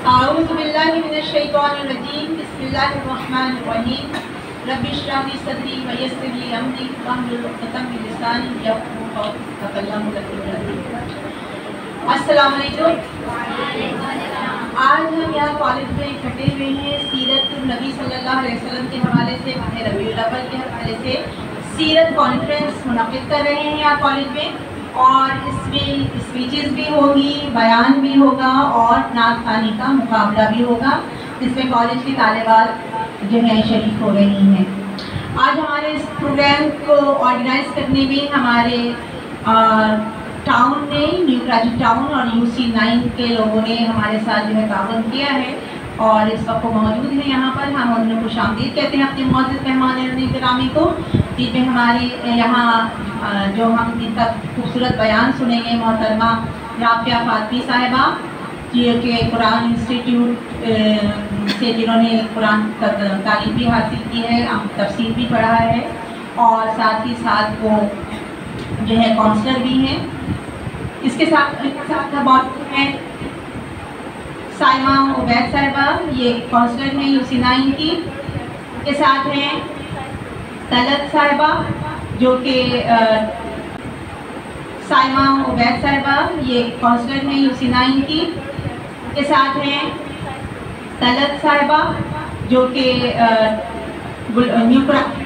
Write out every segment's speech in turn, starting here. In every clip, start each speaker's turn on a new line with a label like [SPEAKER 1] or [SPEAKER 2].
[SPEAKER 1] اعوذ باللہ من الشیطان الرجیم بسم اللہ الرحمن الرحیم رب اشرح لی صدری ویسر لی امری واحلل عقدۃ من لسانی یفقهوا قولی تکلم بالعربی۔ السلام علیکم۔ آج ہم یہاں کالج میں اکٹھے ہوئے ہیں سیرت النبی صلی اللہ علیہ وسلم کے حوالے سے، ماہ ربیع الاول کے حوالے سے سیرت کانفرنس منعقد کر رہے ہیں یہاں کالج میں، اور اس میں اسپیچز بھی ہوگی، بیان بھی ہوگا اور نعت خوانی کا مقابلہ بھی ہوگا، جس میں کالج کی طالبات جو ہیں شریک ہو رہی ہیں۔ آج ہمارے اس پروگرام کو آرگنائز کرنے میں ہمارے ٹاؤن نے، نیو کراچی ٹاؤن اور UC9 کے لوگوں نے ہمارے ساتھ جو ہے تعاون کیا ہے، اور اس وقت وہ موجود ہیں یہاں پر۔ ہم ان کو خوش آمدید کہتے ہیں اپنے معزز مہمان گرامی کو، جن میں ہماری یہاں جو ہم ان کا خوبصورت بیان سنیں گے محترمہ رافعہ فاطمی صاحبہ، جو کہ قرآن انسٹیٹیوٹ سے جنہوں نے قرآن تعلیم بھی حاصل کی ہے، تفسیر بھی پڑھا ہے، اور ساتھ ہی ساتھ وہ جو ہے کونسلر بھی ہیں۔ اس کے ساتھ موجود ہیں سائمہ عبید صاحبہ، یہ کونسلر ہیں UC9 کی۔ کے ساتھ ہیں طلعت صاحبہ جو کہ سائمہ عبید صاحبہ، یہ کونسلر ہیں UC9 کی۔ کے ساتھ ہیں طلعت صاحبہ جو کہ نیو کراچی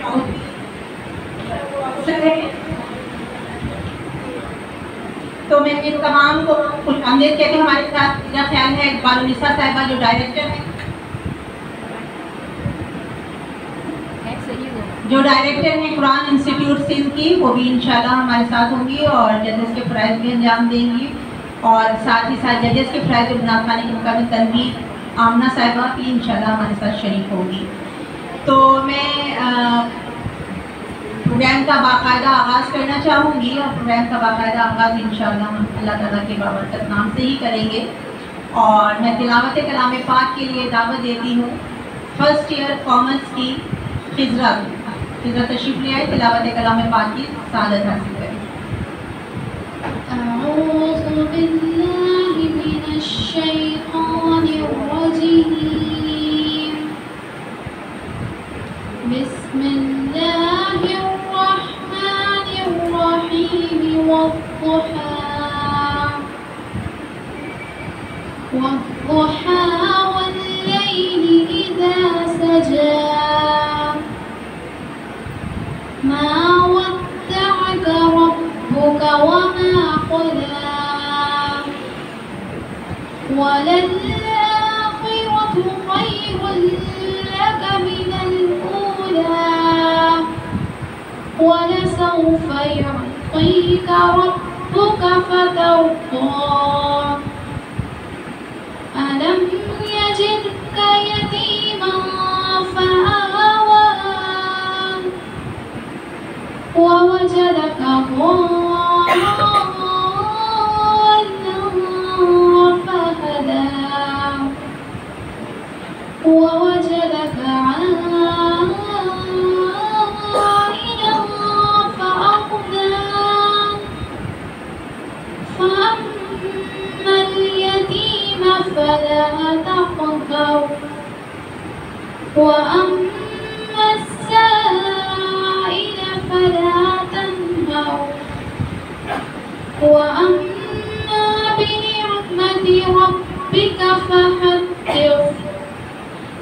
[SPEAKER 1] ہے۔ تو میں ان تمام کو خوش آمدید کہتے ہیں۔ ہمارے ساتھ میرا خیال ہے اقبال النساء صاحبہ جو ڈائریکٹر ہیں، قرآن انسٹیٹیوٹ سندھ کی، وہ بھی انشاءاللہ ہمارے ساتھ ہوں گی اور ججز کے فرائض بھی انجام دیں گی، اور ساتھ ہی ساتھ ججز کے فرائض و نعت خوانی کے مقابل تنویر آمنہ صاحبہ بھی انشاءاللہ ہمارے ساتھ شریک ہوگی۔ تو میں پروگرام کا باقاعدہ آغاز کرنا چاہوں گی، اور پروگرام کا باقاعدہ آغاز انشاءاللہ ہم اللہ تعالیٰ کے بابرکت نام سے ہی کریں گے، اور میں تلاوت کلام پاک کے لیے دعوت دیتی ہوں فرسٹ ایئر کامرس کی خضرہ تشریف لے آئے، تلاوت کلام پاک کی سعادت حاصل کریں۔
[SPEAKER 2] اعوذ باللہ من الشیطان الرجیم، بسم اللہ الرحمن الرحیم، والضحى واللیل اذا سجى، ما ودعك ربك وما قلى، وللآخرة خير لك من الأولى، ولسوف يعطيك ربك فترضى، ألم يجدك يتيما فآوى، ووجدك ضالا فهدى، ووجدك عائلا فأغنى، فأما اليتيم فلا تقهر، وأما السائل فلا تنهر، وأما بنعمة ربك فحدث۔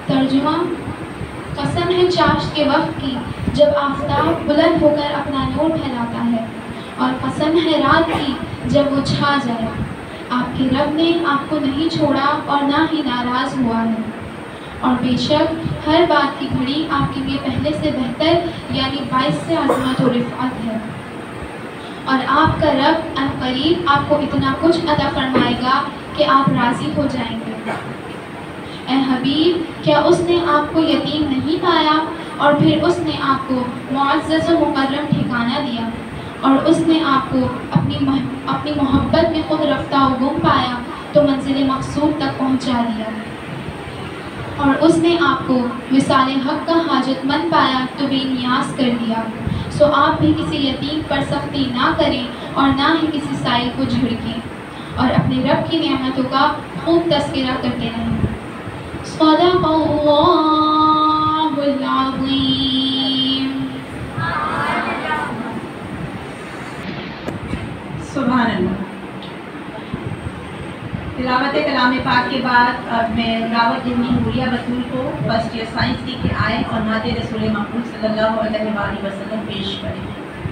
[SPEAKER 2] ترجمہ: قسم ہے چاشت کے وقت کی جب آفتاب بلند ہو کر اپنا نور پھیلاتا ہے، اور قسم ہے رات کی جب وہ چھا جائے۔ آپ کے رب نے آپ کو نہیں چھوڑا اور نہ ہی ناراض ہوا ہے، اور بے شک ہر بات کی گھڑی آپ کے لیے پہلے سے بہتر یعنی باعث سے عظمت و رفعت ہے، اور آپ کا رب عنقریب آپ کو اتنا کچھ عطا فرمائے گا کہ آپ راضی ہو جائیں گے۔ اے حبیب، کیا اس نے آپ کو یتیم نہیں پایا، اور پھر اس نے آپ کو معزز و مکرم ٹھکانہ دیا، اور اس نے آپ کو اپنی محبت میں خود رفتہ و گم پایا تو منزل مقصود تک پہنچا دیا، اور اس نے آپ کو وصال حق کا حاجت مند پایا تو بے نیاز کر دیا۔ سو آپ بھی کسی یتیم پر سختی نہ کریں اور نہ ہی کسی سائل کو جھڑکیں، اور اپنے رب کی نعمتوں کا خوب تذکرہ کرتے رہیں۔ صدق اللہ العظیم.
[SPEAKER 1] سبحان اللہ. تلاوت کلام پاک کے بعد اب میں راوت جنی حوریہ بطول کو فرسٹ ایئر سائنس کی کہ آئے اور نعت رسول مقبول صلی اللہ علیہ وآلہ وسلم پیش کریں.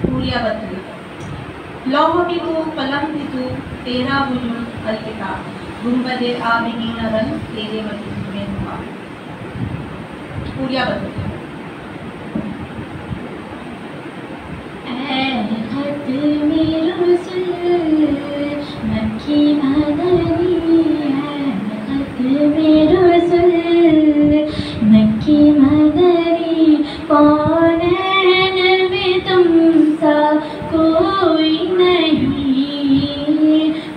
[SPEAKER 1] حوریہ بطول. لوح بھی تو قلم بھی تو تیرا وجود الکتاب گنبد آبگین رنگ تیرے وجود میں ہوا. حوریہ بطول.
[SPEAKER 3] اے ختم رسل مکی مدنی، اے ختم رسل مکی مدنی، کونین میں تم سا کوئی نہیں،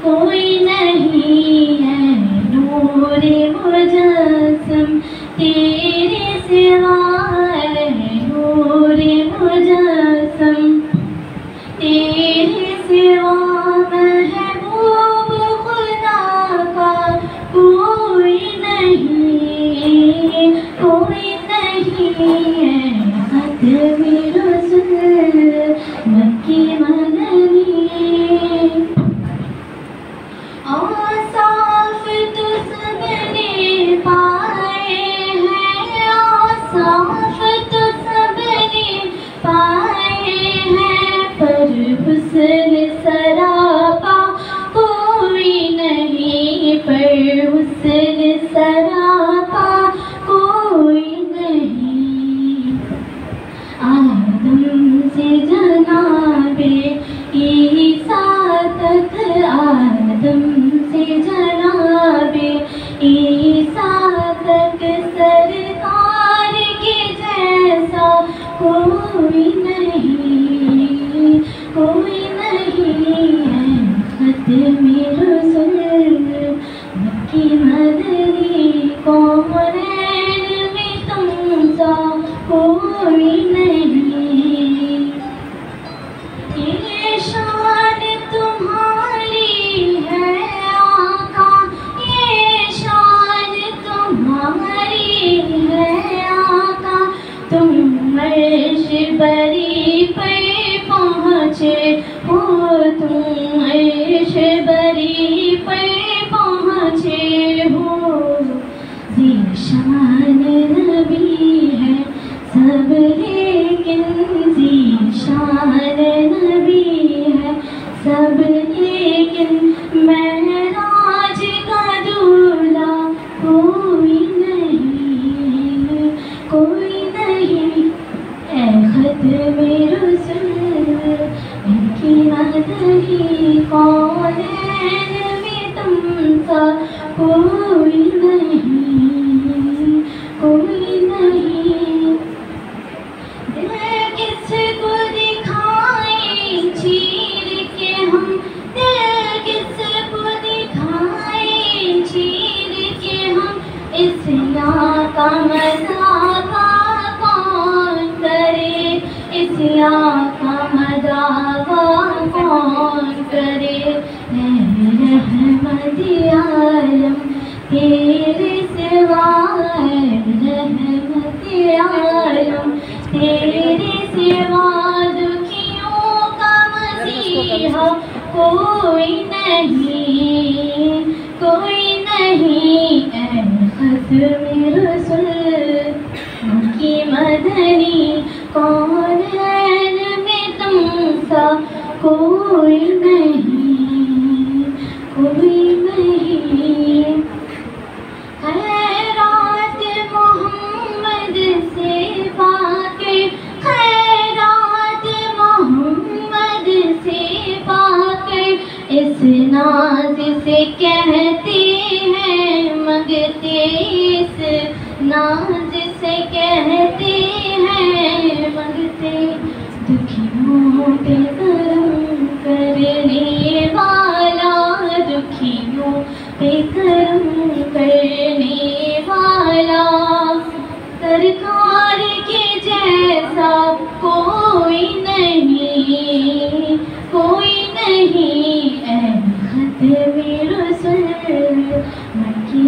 [SPEAKER 3] کوئی نہیں ہے نور مجسم تیرے سوا، ہے نور مجسم تیرے سوا، محبوب خدا کا کوئی نہیں، کوئی نہیں ہے ختم رسول مکی مدنی. آصاف تو سب نے پائے ہیں، آصاف تو سب نے پائے ہیں، پر حسن سراپا کوئی نہیں، پر حسن سراپا کوئی نہیں. آدم سے جناب عیسیٰ تک، آدم سے جناب عیسیٰ تک، سرکار کے جیسا کوئی نہیں، کوئی نہیں ہے ختم رسول مکی مدنی، کونین میں تم سا کوئی نہیں. یہ شان تمہاری ہے آقا، یہ شان تمہاری ہے آقا، تم عرش بری پہ پہنچے ہو، تم عرش بری پہ پہنچے ہو. ذیشان نبی ہے سب لیکن، ذیشان نبی ہے سب لیکن، معراج کا دولہا کوئی نہیں، کوئی نہیں. اے ختم رسول مکی مدنی، کونین میں تم سا کوئی نہیں، کوئی نہیں. دل کس کو دکھائیں چیر کے ہم، دل کس کو دکھائیں چیر کے ہم، اصلاح کا مذاق کون کرے، اصلاح کا مذاق کون کرے. اے رحمت عالم تیرے سوا، ہے رحمت عالم تیرے سوا، دکھیوں کا مسیحا کوئی نہیں، کوئی نہیں. اے ختم رسول مکی مدنی، کونین میں تم سا کوئی نہیں، کوئی نہیں. خیرات محمد سے پاکے، خیرات محمد سے پاکے، اس ناز سے کہتے ہیں مگتے، اس ناز سے کہتے ہیں مگتے. دکھیوں پہ کرم کرنے والا، دکھیوں پہ کرم کرنے والا، سرکار کے جیسا کوئی نہیں، کوئی نہیں. اے ختم رسول مکی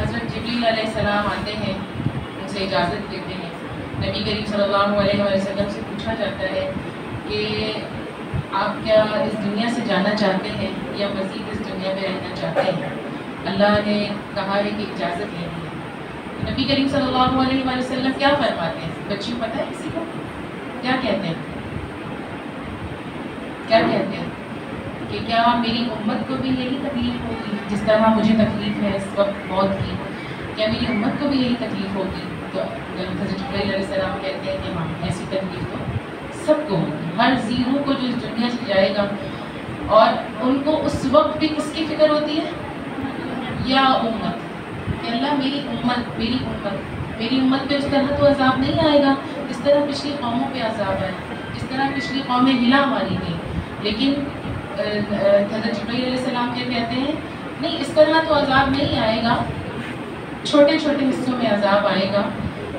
[SPEAKER 4] حضرت جبریل علیہ السلام آتے ہیں، ان سے اجازت لیتے ہیں. نبی کریم صلی اللہ علیہ وسلم سے پوچھا جاتا ہے کہ آپ کیا اس دنیا سے جانا چاہتے ہیں یا مزید اس دنیا میں رہنا چاہتے ہیں؟ اللہ نے کہا ہے کہ اجازت لینی ہے. نبی کریم صلی اللہ علیہ وسلم کیا فرماتے ہیں؟ بچی پتہ ہے کسی کو کیا کہتے ہیں؟ کیا کہتے ہیں کہ کیا میری امت کو بھی یہی تکلیف ہوگی جس طرح مجھے تکلیف ہے اس وقت موت کی؟ کیا میری امت کو بھی یہی تکلیف ہوگی؟ تو حضرت جبرائیل علیہ السلام کہتے ہیں کہ ہاں، ایسی تکلیف تو سب کو ہوگی. ہر زیرو کو جو اس دنیا سے جائے گا، اور ان کو اس وقت بھی کس کی فکر ہوتی ہے؟ یا امت، کہ اللہ میری امت پہ اس طرح تو عذاب نہیں آئے گا جس طرح پچھلی قوموں پہ عذاب آئے، جس طرح پچھلی قومیں ہلا ماری گئی. لیکن حضرت جبرائیل علیہ السلام کہتے ہیں نہیں، اس طرح تو عذاب نہیں آئے گا، چھوٹے چھوٹے حصوں میں عذاب آئے گا،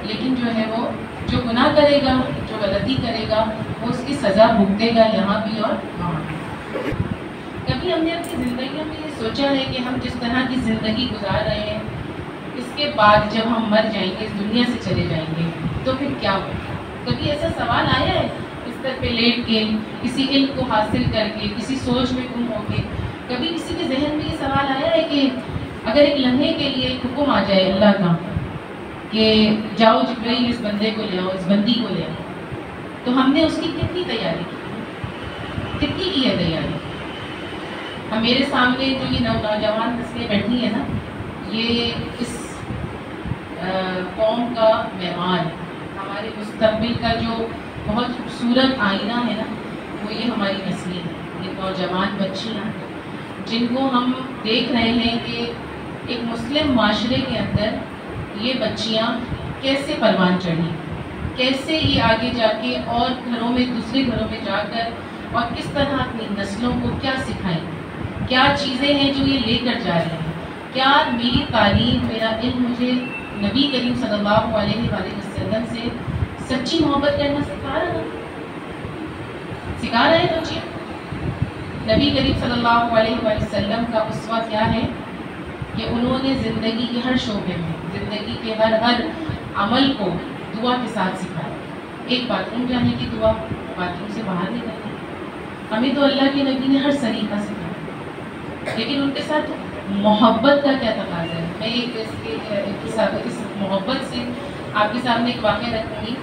[SPEAKER 4] لیکن جو ہے وہ جو گناہ کرے گا، جو غلطی کرے گا، وہ اس کی سزا بھگتے گا یہاں بھی اور وہاں بھی. کبھی ہم نے اپنی زندگیوں میں یہ سوچا ہے کہ ہم جس طرح کی زندگی گزار رہے ہیں، اس کے بعد جب ہم مر جائیں گے، اس دنیا سے چلے جائیں گے، تو پھر کیا ہوگا؟ کبھی ایسا سوال آیا ہے بستر پہ لیٹ کے، کسی علم کو حاصل کر کے، کسی سوچ میں گم ہو کے، کبھی کسی کے ذہن میں یہ سوال آیا ہے کہ اگر ایک لمحے کے لیے ایک حکم آ جائے اللہ کا کہ جاؤ جبرائیل اس بندے کو لے آؤ، اس بندی کو لے آؤ، تو ہم نے اس کی کتنی تیاری کی؟ کتنی کی ہے تیاری؟ ہم میرے سامنے جو یہ نوجوان نسلیں بیٹھی ہیں نا، یہ اس قوم کا معمار، ہمارے مستقبل کا جو بہت خوبصورت آئینہ ہے نا، وہ یہ ہماری نسلیں ہیں، یہ نوجوان بچیاں جن کو ہم دیکھ رہے ہیں کہ ایک مسلم معاشرے کے اندر یہ بچیاں کیسے پروان چڑھی، کیسے یہ آگے جا کے اور گھروں میں، دوسرے گھروں میں جا کر اور کس طرح اپنی نسلوں کو کیا سکھائیں، کیا چیزیں ہیں جو یہ لے کر جا رہے ہیں. کیا میری تعلیم، میرا علم مجھے نبی کریم صلی اللہ علیہ وآلہ وسلم سے سچی محبت کرنا سکھا رہا ہے بچیاں؟ نبی کریم صلی اللہ علیہ وآلہ وسلم کا اسوہ کیا ہے کہ انہوں نے زندگی کے ہر شعبے میں، زندگی کے ہر عمل کو دعا کے ساتھ سکھایا. ایک باتھ روم جانے کی دعا، باتھ روم سے باہر نکلنا، ہمیں تو اللہ کے نبی نے ہر طریقہ سکھایا، لیکن ان کے ساتھ محبت کا کیا تقاضا ہے. میں اس محبت سے آپ کے سامنے ایک واقعہ رکھوں گی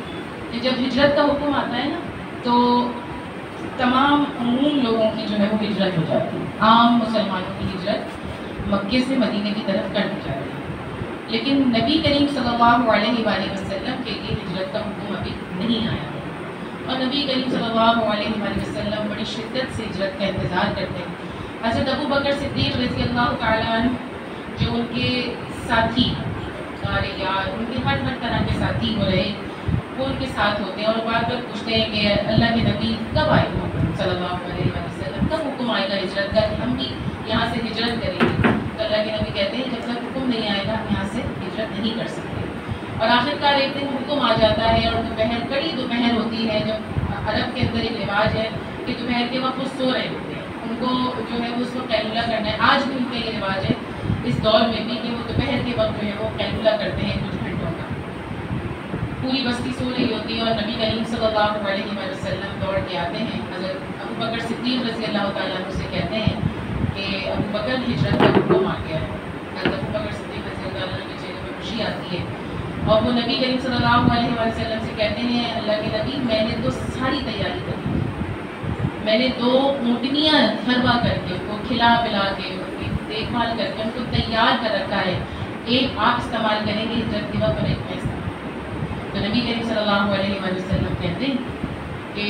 [SPEAKER 4] کہ جب ہجرت کا حکم آتا ہے نا، تو تمام عموم لوگوں کی جو ہے وہ ہجرت ہو جاتی ہے، عام مسلمانوں کی ہجرت مکے سے مدینے کی طرف کر دی جاتی ہے. لیکن نبی کریم صلی اللہ علیہ وآلہ وسلم کے لیے ہجرت کا حکم ابھی نہیں آیا، اور نبی کریم صلی اللہ علیہ وآلہ وسلم بڑی شدت سے ہجرت کا انتظار کرتے ہیں. حضرت ابو بکر صدیق رضی اللہ تعالیٰ عنہ جو ان کے ساتھی، یار ان کے ہر طرح کے ساتھی ہو رہے، وہ ان کے ساتھ ہوتے ہیں اور بار بار پوچھتے ہیں کہ اللہ کے نبی کب آئے گا صلی اللہ علیہ وسلم، کب حکم آئے گا ہجرت کا کہ ہم بھی یہاں سے ہجرت کریں گے؟ تو اللہ کے نبی کہتے ہیں جب تک حکم نہیں آئے گا یہاں سے ہجرت نہیں کر سکتے. اور آخرکار ایک دن حکم آ جاتا ہے، اور دوپہر، کڑی دوپہر ہوتی ہے، جب عرب کے اندر ایک رواج ہے کہ دوپہر کے وقت وہ سو رہے ہوتے ہیں، ان کو جو ہے وہ اس وقت قیلولہ کرنا ہے. آج بھی ان کا یہ رواج ہے اس دور میں بھی کہ وہ دوپہر کے وقت جو ہے وہ قیلولہ کرتے ہیں کچھ گھنٹوں کا. پوری بستی سو رہی ہوتی ہے اور نبی کریم صلی اللہ علیہ وسلم دوڑ کے آتے ہیں. حضرت ابو بکر صدیق رضی اللہ تعالیٰ عنہ سے کہتے ہیں کہ ابو بکر ہجرت کا حکم آ گیا ہے. حضرت ابو بکر صدیق رضی اللہ عنہ کے چہرے پہ خوشی آتی ہے، اور وہ نبی کریم صلی اللہ علیہ وسلم سے کہتے ہیں اللہ کے نبی میں نے تو ساری تیاری کر لی، میں نے 2 اونٹنیاں کھروا کر کے ان کو کھلا پلا کے ان کی دیکھ بھال کر کے ان کو تیار کر رکھا ہے، ایک آپ استعمال کریں گے ہجرت کے وقت اور ایک میں استعمال. تو نبی کریم صلی اللہ علیہ وسلم کہتے ہیں کہ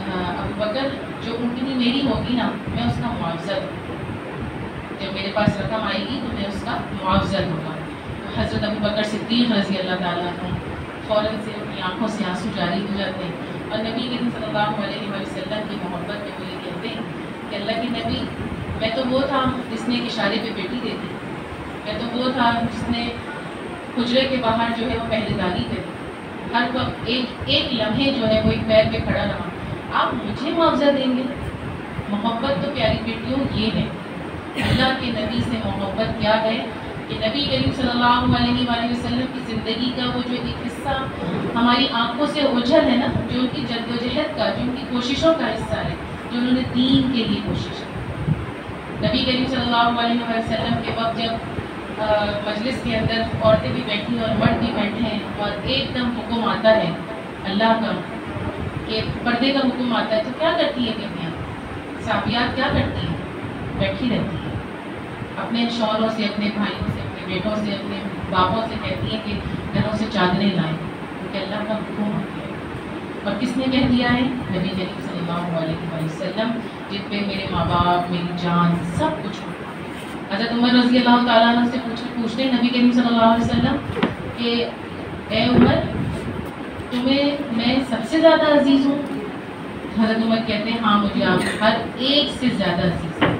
[SPEAKER 4] ابو بکر جو اونٹنی میری ہوگی نا میں اس کا معاوضہ دوں، جب میرے پاس رقم آئے گی تو میں اس کا معاوضہ دوں گا. حضرت ابو بکر صدیق رضی اللہ تعالیٰ عنہ فوراً سے اپنی آنکھوں سے آنسو جاری ہو جاتے ہیں، اور نبی کریم صلی اللہ علیہ وسلم کی محبت میں وہ یہ کہتے ہیں کہ اللہ کے نبی میں تو وہ تھا جس نے ایک اشارے پہ بیٹی دے دی، میں تو وہ تھا جس نے حجرے کے باہر جو ہے وہ پہرے داری کری، ہر وقت ایک لمحے جو ہے وہ ایک پیر پہ کھڑا رہا، آپ مجھے معاوضہ دیں گے؟ محبت تو پیاری بیٹیوں یہ ہے، اللہ کے نبی سے محبت کیا ہے کہ نبی کریم صلی اللہ علیہ وآلہ وسلم کی زندگی کا وہ جو ایک حصہ ہماری آنکھوں سے اوجھل ہے نا، جو ان کی جد و جہد کا، جو ان کی کوششوں کا حصہ ہے، جو انہوں نے دین کے لیے کوشش کی۔ نبی کریم صلی اللہ علیہ وسلم کے وقت جب مجلس کے اندر عورتیں بھی بیٹھی اور مرد بھی بیٹھے ہیں اور ایک دم حکم آتا ہے اللہ کا کہ پردے کا حکم آتا ہے، تو کیا کرتی ہیں بیویاں؟ صحابیات کیا کرتی ہیں؟ بیٹھی رہتی ہیں، اپنے شوہروں سے، اپنے بھائیوں سے، اپنے بیٹوں سے، اپنے باپوں سے کہتی ہیں کہ گھروں سے چادریں لائیں، کیونکہ اللہ کا حکم آ گیا ہے۔ اور کس نے کہہ دیا ہے؟ نبی کریم صلی اللہ علیہ وسلم، جن پہ میرے ماں باپ، میری جان، سب کچھ ہو۔ حضرت عمر رضی اللہ تعالیٰ عنہ سے پوچھتے ہیں نبی کریم صلی اللہ علیہ وسلم کہ اے عمر، تمہیں میں سب سے زیادہ عزیز ہوں؟ حضرت عمر کہتے ہیں ہاں، مجھے آپ ہر ایک سے زیادہ عزیز ہیں۔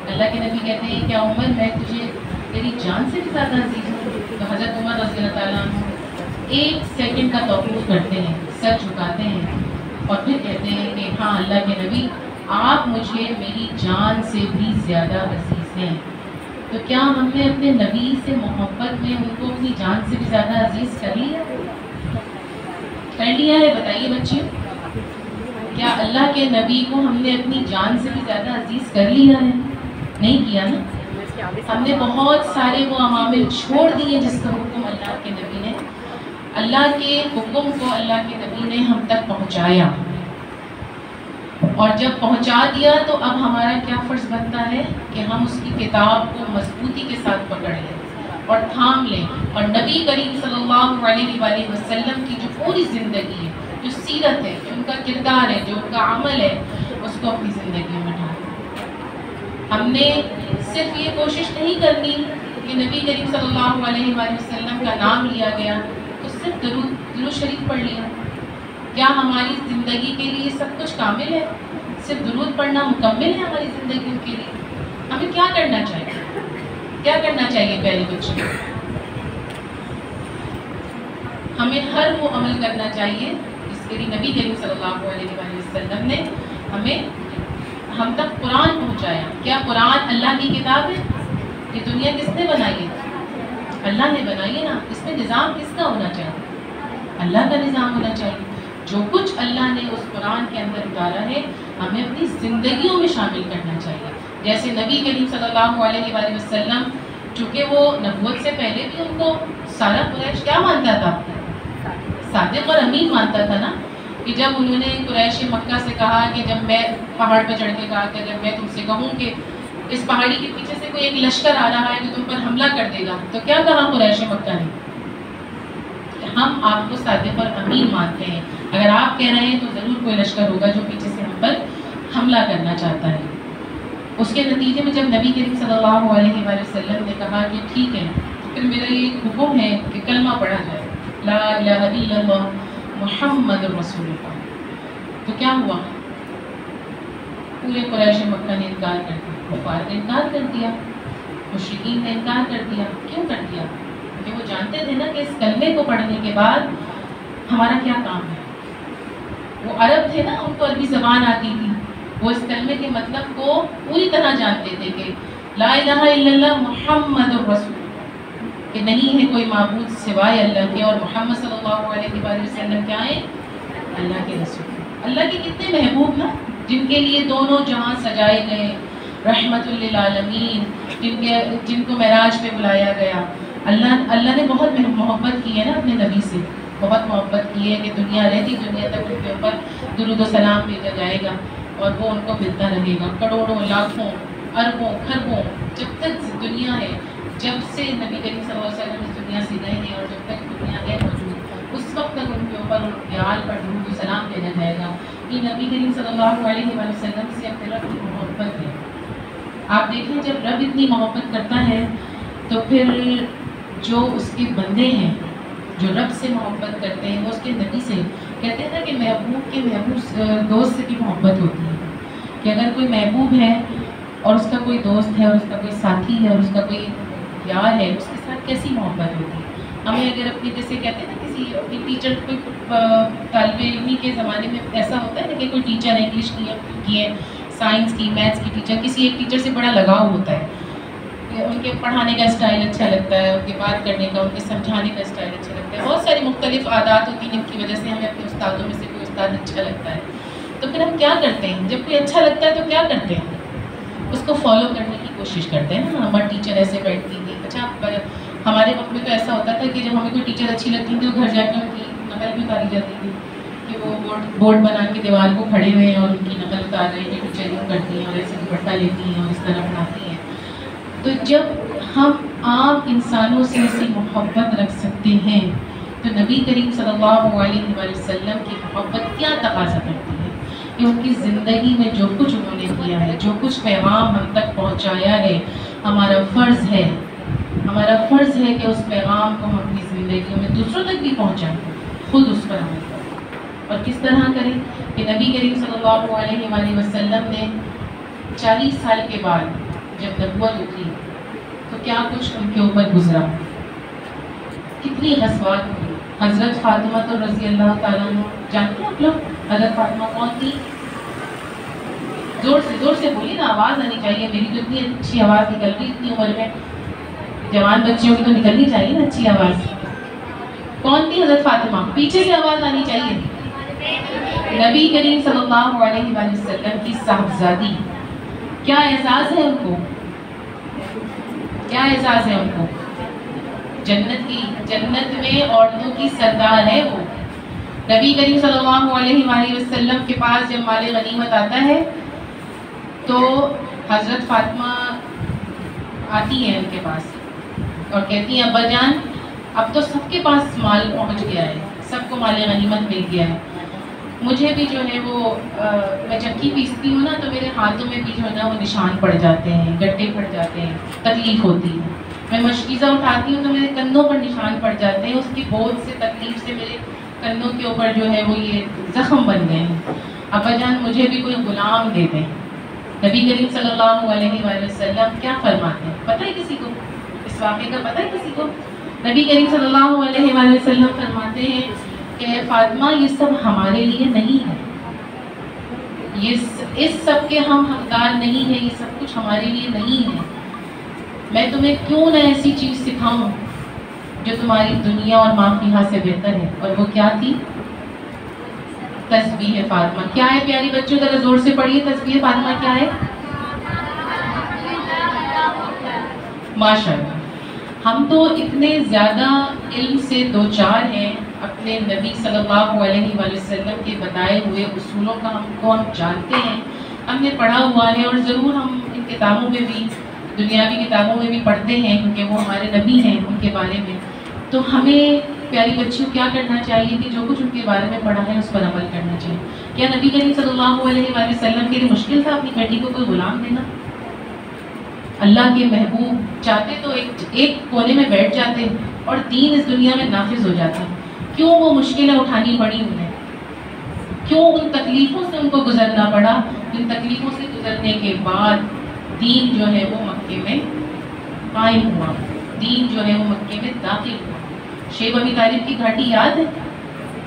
[SPEAKER 4] اللہ کے نبی کہتے ہیں کیا عمر میں تجھے تیری جان سے بھی زیادہ عزیز ہوں؟ تو حضرت عمر رضی اللہ تعالیٰ عنہ ایک سیکنڈ کا توقف کرتے ہیں، سر جھکاتے ہیں اور پھر کہتے ہیں کہ ہاں اللہ کے نبی، آپ مجھے میری جان سے بھی زیادہ عزیز ہیں۔ تو کیا ہم نے اپنے نبی سے محبت میں ان کو اپنی جان سے بھی زیادہ عزیز کر لیا ہے؟ بتائیے بچیوں، کیا اللہ کے نبی کو ہم نے اپنی جان سے بھی زیادہ عزیز کر لیا ہے؟ نہیں کیا نا۔ ہم نے بہت سارے وہ عوامل چھوڑ دیے جس کا حکم اللہ کے نبی نے، اللہ کے حکم کو اللہ کے نبی نے ہم تک پہنچایا، اور جب پہنچا دیا تو اب ہمارا کیا فرض بنتا ہے کہ ہم اس کی کتاب کو مضبوطی کے ساتھ پکڑ لیں اور تھام لیں، اور نبی کریم صلی اللہ علیہ وآلہ وسلم کی جو پوری زندگی ہے، جو سیرت ہے، جو ان کا کردار ہے، جو ان کا عمل ہے، اس کو اپنی زندگی میں ڈھالیں۔ ہم نے صرف یہ کوشش نہیں کرنی کہ نبی کریم صلی اللہ علیہ وآلہ وسلم کا نام لیا گیا تو صرف درود شریف پڑھ لیا۔ کیا ہماری زندگی کے لیے سب کچھ کامل ہے؟ صرف درود پڑھنا مکمل ہے ہماری زندگی کے لیے؟ ہمیں کیا کرنا چاہیے؟ کیا کرنا چاہیے پہلے بچے؟ ہمیں ہر وہ عمل کرنا چاہیے جس کے لیے نبی کریم صلی اللہ علیہ وآلہ وسلم نے ہم تک قرآن پہنچایا۔ کیا قرآن اللہ کی کتاب ہے؟ یہ دنیا کس نے بنائی ہے؟ اللہ نے بنائی ہے نا۔ اس میں نظام کس کا ہونا چاہیے؟ اللہ کا نظام ہونا چاہیے۔ جو کچھ اللہ نے اس قرآن کے اندر اتارا ہے ہمیں اپنی زندگیوں میں شامل کرنا چاہیے۔ جیسے نبی کریم صلی اللہ علیہ وآلہ وسلم، چونکہ وہ نبوت سے پہلے بھی ان کو سارا قریش کیا مانتا تھا؟ صادق اور امین مانتا تھا نا۔ کہ جب انہوں نے قریش مکہ سے کہا کہ جب میں پہاڑ پہ چڑھ کے کہا کہ جب میں تم سے کہوں کہ اس پہاڑی کے پیچھے سے کوئی ایک لشکر آ رہا ہے جو تم پر حملہ کر دے گا، تو کیا کہا قریش مکہ نے؟ ہم آپ کو صادق اور امین مانتے ہیں، اگر آپ کہہ رہے ہیں تو ضرور کوئی لشکر ہوگا جو پیچھے سے ہم پر حملہ کرنا چاہتا ہے۔ اس کے نتیجے میں جب نبی کریم صلی اللہ علیہ وآلہ وسلم نے کہا کہ ٹھیک ہے، تو پھر میرا یہ حکم ہے کہ کلمہ پڑھا جائے، لا الہ الا اللہ محمد رسول اللہ، تو کیا ہوا؟ پورے قریش مکہ نے انکار کر دیا، کفار نے انکار کر دیا، مشرکین نے انکار کر دیا۔ کیوں کر دیا؟ کہ وہ جانتے تھے نا کہ اس کلمے کو پڑھنے کے بعد ہمارا کیا کام ہے۔ وہ عرب تھے نا، ان کو عربی زبان آتی تھی، وہ اس کلمے کے مطلب کو پوری طرح جانتے تھے کہ لا الہ الا اللہ محمد رسول اللہ، کہ نہیں ہے کوئی معبود سوائے اللہ کے، اور محمد صلی اللہ علیہ وآلہ وسلم کیا ہیں؟ اللہ کے رسول۔ اللہ کے کتنے محبوب نا، جن کے لیے دونوں جہاں سجائے گئے، رحمت للعالمین، جن کو معراج پہ بلایا گیا۔ اللہ نے بہت محبت کی ہے نا اپنے نبی سے، بہت محبت کی ہے کہ دنیا رہتی دنیا تک ان کے اوپر درود و سلام بھیجا جائے گا اور وہ ان کو ملتا رہے گا، کروڑوں، لاکھوں، اربوں، کھربوں، جب تک دنیا ہے، جب سے نبی کریم صلی اللہ علیہ وسلم اس دنیا سے گئے ہیں اور جب تک دنیا ہے موجود، اس وقت تک ان کے اوپر ان کے آل پر درود و سلام بھیجا جائے گا۔ یہ نبی کریم صلی اللہ علیہ وآلہ وسلم سے اپنے رب کی محبت ہے۔ آپ دیکھیں جب رب اتنی محبت کرتا ہے تو پھر جو اس کے بندے ہیں جو رب سے محبت کرتے ہیں وہ اس کے نبی سے، کہتے ہیں نا کہ محبوب کے محبوب دوست سے بھی محبت ہوتی ہے، کہ اگر کوئی محبوب ہے اور اس کا کوئی دوست ہے اور اس کا کوئی ساتھی ہے اور اس کا کوئی یار ہے، اس کے ساتھ کیسی محبت ہوتی ہے۔ ہمیں اگر اپنی جیسے کہتے ہیں نا کسی اپنی ٹیچر، کوئی طالب علمی کے زمانے میں ایسا ہوتا ہے نا کہ کوئی ٹیچر ہے انگلش کی ہے، سائنس کی، میتھس کی ٹیچر، کسی ایک ٹیچر سے بڑا لگاؤ ہوتا ہے، ان کے پڑھانے کا اسٹائل اچھا لگتا ہے، ان کے بات کرنے کا، ان کے سمجھانے کا اسٹائل اچھا لگتا ہے، بہت ساری مختلف عادات ہوتی ہیں جن کی وجہ سے ہمیں اپنے استادوں میں سے کوئی استاد اچھا لگتا ہے. تو پھر ہم کیا کرتے ہیں؟ جب کوئی اچھا لگتا ہے تو کیا کرتے ہیں؟ اس کو فالو کرنے کی کوشش کرتے ہیں نا. ہمارا ٹیچر ایسے بیٹھتی تھی. اچھا ہمارے وقت میں تو ایسا ہوتا تھا کہ جب ہمیں کوئی ٹیچر اچھی لگتی تھی تو گھر جا کے ان کی نقل بھی اتاری جاتی تھی کہ وہ بورڈ بنا کے دیوار کو کھڑے ہوئے ہیں اور ان کی نقل اتار رہے ہیں کہ ٹیچر یوں کرتی ہیں اور ایسے دوپٹہ لیتی ہیں اور اس طرح پڑھاتی ہیں. تو جب ہم عام انسانوں سے ایسی محبت رکھ سکتے ہیں تو نبی کریم صلی اللہ علیہ وآلہ وسلم کی محبت کیا تقاضا کرتی ہے کہ ان کی زندگی میں جو کچھ انہوں نے کیا ہے، جو کچھ پیغام ہم تک پہنچایا ہے، ہمارا فرض ہے کہ اس پیغام کو ہم اپنی زندگیوں میں دوسروں تک بھی پہنچائیں، خود اس پر عمل کریں. اور کس طرح کریں کہ نبی کریم صلی اللہ علیہ وآلہ وسلم نے 40 سال کے بعد جب نبوت اٹھی تو کیا کچھ ان کے اوپر گزرا، کتنی غزوات ہوئی. حضرت فاطمہ تو رضی اللہ تعالیٰ عنہ، جانتے ہیں آپ لوگ حضرت فاطمہ کون تھی؟ زور سے بولیے نا، آواز آنی چاہیے. میری تو اتنی اچھی آواز نکل رہی اتنی عمر میں، جوان بچیوں کی تو نکلنی چاہیے نا اچھی آواز. کون تھی حضرت فاطمہ؟ پیچھے سے آواز آنی چاہیے. نبی کریم صلی اللہ علیہ وآلہ وسلم کی صاحبزادی. کیا اعزاز ہے ان کو، کیا اعزاز ہے ان کو. جنت میں عورتوں کی سردار ہے وہ. نبی کریم صلی اللہ علیہ وآلہ وسلم کے پاس جب مال غنیمت آتا ہے تو حضرت فاطمہ آتی ہیں ان کے پاس اور کہتی ہیں ابا جان اب تو سب کے پاس مال پہنچ گیا ہے، سب کو مال غنیمت مل گیا ہے، مجھے بھی جو ہے وہ میں چکی پیستی ہوں نا تو میرے ہاتھوں میں بھی جو ہے نا وہ نشان پڑ جاتے ہیں، گڈھے پڑ جاتے ہیں، تکلیف ہوتی ہے. میں مشکیزہ اٹھاتی ہوں تو میرے کندھوں پر نشان پڑ جاتے ہیں، اس کی بوجھ سے تکلیف سے میرے کندھوں کے اوپر جو ہے وہ یہ زخم بن گئے ہیں. ابا جان مجھے بھی کوئی غلام دے دیں. نبی کریم صلی اللہ علیہ وآلہ وسلم کیا فرماتے ہیں پتہ ہے کسی کو؟ اس واقعے کا پتہ ہے کسی کو؟ نبی کریم صلی اللہ علیہ وآلہ وسلم فرماتے ہیں کہ فاطمہ یہ سب ہمارے لیے نہیں ہے، اس سب کے ہم حقدار نہیں ہیں، یہ سب کچھ ہمارے لیے نہیں ہے. میں تمہیں کیوں نہ ایسی چیز سکھاؤں جو تمہاری دنیا اور ما فیہا سے بہتر ہے. اور وہ کیا تھی؟ تسبیح فاطمہ. کیا ہے پیاری بچوں؟ ذرا زور سے پڑھیے تسبیح فاطمہ کیا ہے؟ ماشاءاللہ. ہم تو اتنے زیادہ علم سے دوچار ہیں، اپنے نبی صلی اللہ علیہ وآلہ وسلم کے بتائے ہوئے اصولوں کا ہم جانتے ہیں، ہم نے پڑھا ہوا ہے اور ضرور ہم ان کتابوں میں بھی دنیاوی کتابوں میں بھی پڑھتے ہیں کیونکہ وہ ہمارے نبی ہیں ان کے بارے میں. تو ہمیں پیاری بچیوں کیا کرنا چاہیے کہ جو کچھ ان کے بارے میں پڑھا ہے اس پر عمل کرنا چاہیے. کیا نبی کریم صلی اللہ علیہ وآلہ وسلم کے لیے مشکل تھا اپنی بیٹی کو کوئی غلام دینا؟ اللہ کے محبوب چاہتے تو ایک کونے میں بیٹھ جاتے اور دین اس دنیا میں نافذ ہو جاتا. کیوں وہ مشکلیں اٹھانی پڑی انہیں؟ کیوں ان تکلیفوں سے ان کو گزرنا پڑا؟ ان تکلیفوں سے گزرنے کے بعد دین جو ہے وہ مکے میں قائم ہوا، دین جو ہے وہ مکے میں داخل ہوا. شیب ابی طالب کی گھاٹی یاد ہے؟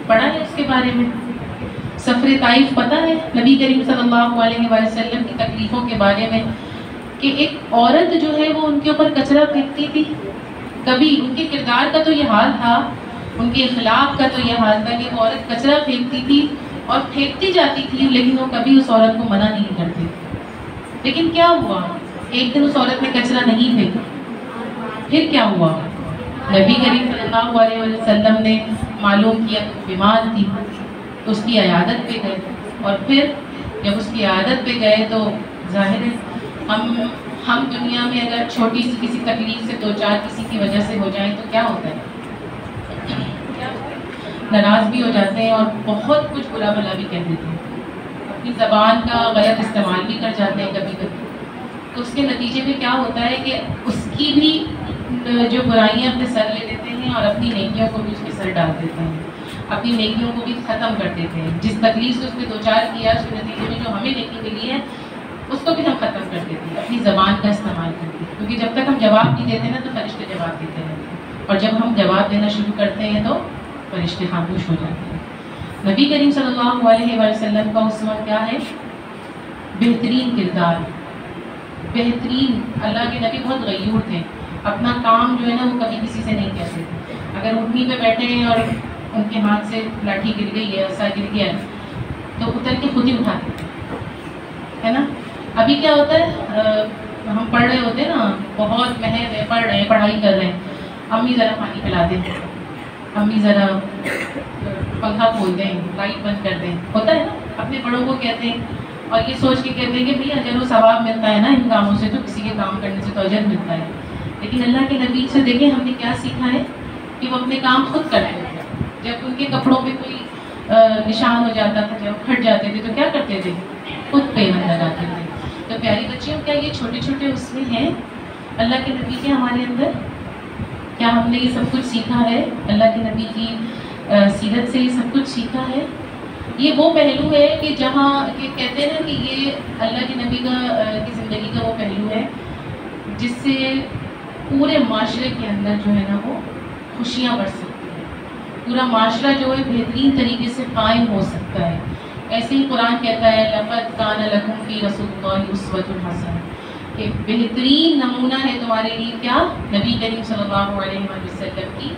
[SPEAKER 4] پڑھا ہے اس کے بارے میں؟ سفر طائف پتہ ہے نبی کریم صلی اللہ علیہ وآلہ وسلم کی تکلیفوں کے بارے میں کہ ایک عورت جو ہے وہ ان کے اوپر کچرا پھینکتی تھی. کبھی ان کے کردار کا تو یہ حال تھا، ان کے اخلاق کا تو یہ حال تھا کہ وہ عورت کچرا پھینکتی تھی اور پھینکتی جاتی تھی لیکن وہ کبھی اس عورت کو منع نہیں کرتی. لیکن کیا ہوا؟ ایک دن اس عورت نے کچرا نہیں پھینکا. پھر کیا ہوا؟ نبی کریم صلی اللہ علیہ وسلم نے معلوم کیا کہ بیمار تھی تو اس کی عیادت پہ گئے. اور پھر جب اس کی عیادت پہ گئے تو ظاہر ہے ہم دنیا میں اگر چھوٹی سی کسی تکلیف سے دو چار کسی کی وجہ سے ہو جائیں تو کیا ہوتا ہے؟ ناراض بھی ہو جاتے ہیں اور بہت کچھ برا بھلا بھی کہہ دیتے ہیں، اپنی زبان کا غلط استعمال بھی کر جاتے ہیں کبھی کبھی. تو اس کے نتیجے میں کیا ہوتا ہے کہ اس کی بھی جو برائیاں اپنے سر لے لیتے ہیں اور اپنی نیکیوں کو بھی اس کے سر ڈال دیتے ہیں، اپنی نیکیوں کو بھی ختم کر دیتے ہیں. جس تکلیف سے اس نے دو چار کیا اس کے نتیجے میں جو ہمیں نیکی ملی ہے اس کو بھی ہم ختم کر دیتے ہیں اپنی زبان کا استعمال کرتے ہیں. کیونکہ جب تک ہم جواب نہیں دیتے نا تو فرشتے جواب دیتے رہتے ہیں، اور جب ہم جواب دینا شروع کرتے ہیں تو فرشتے خاموش ہو جاتے ہیں. نبی کریم صلی اللہ علیہ وسلم کا اسوہ کیا ہے؟ بہترین کردار. بہترین، اللہ کے نبی بہت غیور تھے، اپنا کام جو ہے نا وہ کبھی کسی سے نہیں کہتے تھے. اگر اونٹنی پہ بیٹھے ہیں اور ان کے ہاتھ سے لاٹھی گر گئی ہے، ایسا گر گیا ہے، تو اتر کے خود ہی اٹھاتے تھے، ہے نا. ابھی کیا ہوتا ہے، ہم پڑھ رہے ہوتے ہیں نا، بہت محنت ہے، پڑھ رہے ہیں، پڑھائی کر رہے ہیں، امی ذرا پانی پلا دیں، امی ذرا پنکھا کھول دیں، لائٹ بند کر دیں، ہوتا ہے نا. اپنے بڑوں کو کہتے ہیں اور یہ سوچ کے کہتے ہیں کہ بھئی اجر و ثواب ملتا ہے نا ان کاموں سے، تو کسی کے کام کرنے سے تو اجر ملتا ہے. لیکن اللہ کے نبی سے دیکھیں ہم نے کیا سیکھا ہے کہ وہ اپنے کام خود کرتے تھے. جب ان کے کپڑوں پہ کوئی نشان ہو جاتا تھا، جب پھٹ جاتے تھے تو کیا کرتے تھے، خود پیمنٹ لگاتے تھے. تو پیاری بچیوں، کیا یہ چھوٹے چھوٹے اس میں ہیں اللہ کے نبی کے ہمارے اندر؟ کیا ہم نے یہ سب کچھ سیکھا ہے اللہ کے نبی کی سیرت سے؟ یہ سب کچھ سیکھا ہے. یہ وہ پہلو ہے کہ جہاں کہ کہتے ہیں نا کہ یہ اللہ کے نبی کی زندگی کا وہ پہلو ہے جس سے پورے معاشرے کے اندر جو ہے نا وہ خوشیاں بڑھ سکتی ہیں، پورا معاشرہ جو ہے بہترین طریقے سے قائم ہو سکتا ہے. ایسے ہی قرآن کہتا ہے لَقَدْ كَانَ لَكُمْ فِي رَسُولِ اللَّهِ أُسْوَةٌ حَسَنَةٌ، کہ بہترین نمونہ ہے تمہارے لیے کیا؟ نبی کریم صلی اللہ علیہ وسلم کی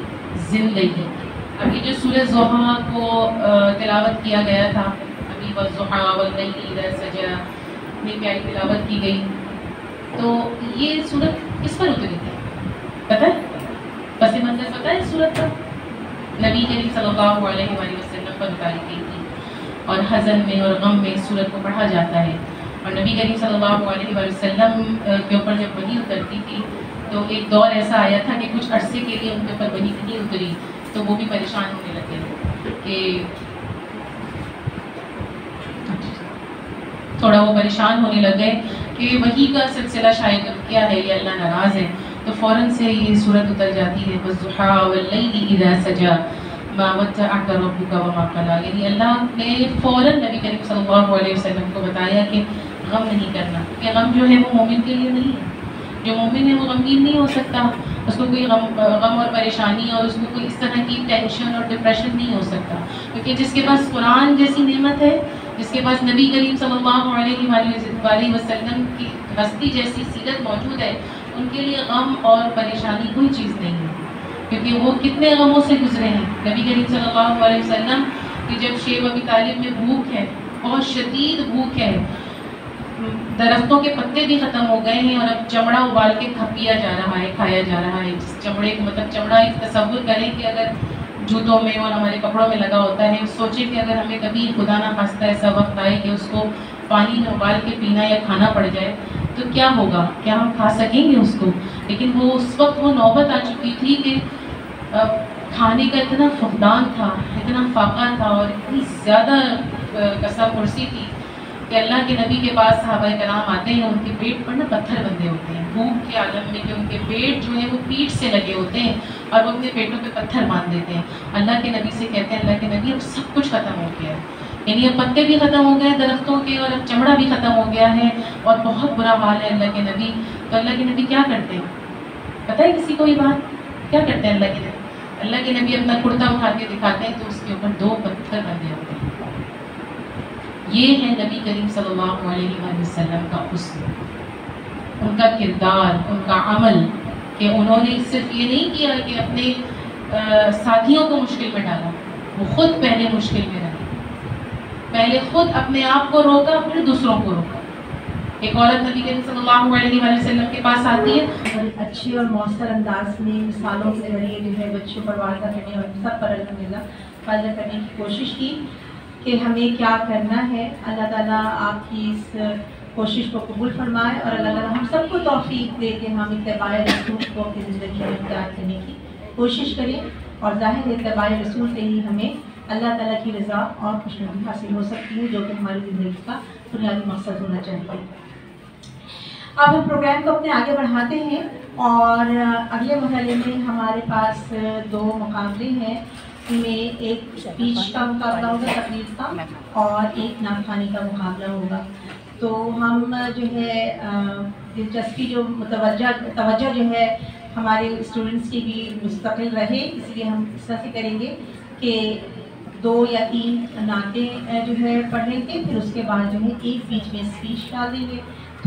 [SPEAKER 4] زندگی. ابھی جو سورہ ضحیٰ کو تلاوت کیا گیا تھا، ابھی وَالضُّحَىٰ وَاللَّيْلِ إِذَا سَجَىٰ، اتنی پیاری تلاوت کی گئی. تو یہ سورت کس پر اتری تھی پتہ ہے؟ پس منظر پتہ ہے سورت کا؟ نبی کریم صلی اللہ علیہ وسلم پر اتاری گئی تھی. اور حزن میں اور غم میں اس سورت کو پڑھا جاتا ہے. اور نبی کریم صلی اللہ علیہ وسلم کے اوپر جب وحی اترتی تھی تو ایک دور ایسا آیا تھا کہ کچھ عرصے کے لیے ان کے اوپر وحی نہیں اتری تو وہ بھی پریشان ہونے لگے کہ تھوڑا وہ پریشان ہونے لگے کہ وحی کا سلسلہ شاید کیا ہے، یہ اللہ ناراض ہے. تو فوراً سے یہ صورت اتر جاتی ہے وَالضُّحَىٰ وَاللَّيْلِ إِذَا سَجَىٰ مَا وَدَّعَكَ رَبُّكَ وَمَا قَلَىٰ. یعنی اللہ نے فوراً نبی کریم صلی اللہ علیہ وسلم کو بتایا کہ غم نہیں کرنا، کہ غم جو ہے وہ مومن کے لیے نہیں ہے. جو مومن ہے وہ غمگین نہیں ہو سکتا، اس کو کوئی غم اور پریشانی اور اس کو کوئی اس طرح کی ٹینشن اور ڈپریشن نہیں ہو سکتا. کیونکہ جس کے پاس قرآن جیسی نعمت ہے، جس کے پاس نبی کریم صلی اللہ علیہ وسلم کی ہستی جیسی سیرت موجود ہے، ان کے لیے غم اور پریشانی کوئی چیز نہیں ہے. کیونکہ وہ کتنے غموں سے گزرے ہیں. نبی کریم صلی اللہ علیہ وسلم کی جب شیب ابی طالب میں بھوک ہے، بہت شدید بھوک ہے، درختوں کے پتے بھی ختم ہو گئے ہیں اور اب چمڑا ابال کے کھپیا جا رہا ہے، کھایا جا رہا ہے. جس چمڑے کو مطلب چمڑا ایک تصور کریں کہ اگر جوتوں میں اور ہمارے کپڑوں میں لگا ہوتا ہے، سوچیں کہ اگر ہمیں کبھی خدا نہ خواستہ ایسا وقت آئے کہ اس کو پانی میں ابال کے پینا یا کھانا پڑ جائے تو کیا ہوگا؟ کیا ہم کھا سکیں گے اس کو؟ لیکن وہ اس وقت وہ نوبت آ چکی تھی کہ کھانے کا اتنا فقدان تھا، اتنا فاقہ تھا اور اتنی زیادہ کسا پرسی تھی کہ اللہ کے نبی کے پاس صحابہ کرام آتے ہیں، ان کے پیٹ پر نا پتھر بندھے ہوتے ہیں بھوک کے عالم میں، کہ ان کے پیٹ جو ہے وہ پیٹ سے لگے ہوتے ہیں اور وہ اپنے پیٹوں پہ پتھر باندھ دیتے ہیں. اللہ کے نبی سے کہتے ہیں اللہ کے نبی اب سب کچھ ختم ہو گیا ہے، یعنی اب پتے بھی ختم ہو گئے درختوں کے اور اب چمڑا بھی ختم ہو گیا ہے اور بہت برا حال ہے اللہ کے نبی. تو اللہ کے نبی کیا کرتے ہیں پتہ ہے کسی کو یہ بات؟ کیا کرتے ہیں اللہ کے نبی؟ اللہ کے نبی اپنا کرتا اٹھا کے دکھاتے ہیں تو اس کے اوپر 2 پتھر بندھے ہوتے ہیں. یہ ہے نبی کریم صلی اللہ علیہ وسلم کا حسن، ان کا کردار، ان کا عمل، کہ انہوں نے صرف یہ نہیں کیا کہ اپنے ساتھیوں کو مشکل میں ڈالا، وہ خود پہلے مشکل میں رہے، پہلے خود اپنے آپ کو روکا پھر دوسروں کو روکا. ایک عورت نبی کریم صلی اللہ علیہ وسلم کے پاس آتی ہے،
[SPEAKER 1] اچھے اور مؤثر انداز میں مثالوں کے ذریعے جو ہے بچوں پر واضح کرنے اور سب پر الحمدللہ واضح کرنے کی کوشش کی کہ ہمیں کیا کرنا ہے. اللہ تعالیٰ آپ کی اس کوشش کو قبول فرمائے اور اللہ تعالیٰ ہم سب کو توفیق دے کہ ہم اتباع رسول کو اپنی زندگی میں اختیار کرنے کی کوشش کریں. اور ظاہر ہے اتباع رسول سے ہی ہمیں اللہ تعالیٰ کی رضا اور خوشنودی حاصل ہو سکتی ہے، جو کہ ہماری زندگی کا بنیادی مقصد ہونا چاہیے. اب ہم پروگرام کو اپنے آگے بڑھاتے ہیں اور اگلے مرحلے میں ہمارے پاس 2 مقابلے ہیں. ان میں ایک اسپیچ کا مقابلہ ہوگا، تقریر کا، اور ایک نعت خوانی کا مقابلہ ہوگا. تو ہم جو ہے دلچسپی جو توجہ جو ہے ہمارے اسٹوڈنٹس کی بھی مستقل رہے، اس لیے ہم اس طرح سے کریں گے کہ 2 یا 3 نعتیں جو ہے پڑھ لیں گے، پھر اس کے بعد جو ہے ایک بیچ میں اسپیچ ڈال دیں گے.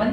[SPEAKER 1] 1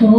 [SPEAKER 3] 2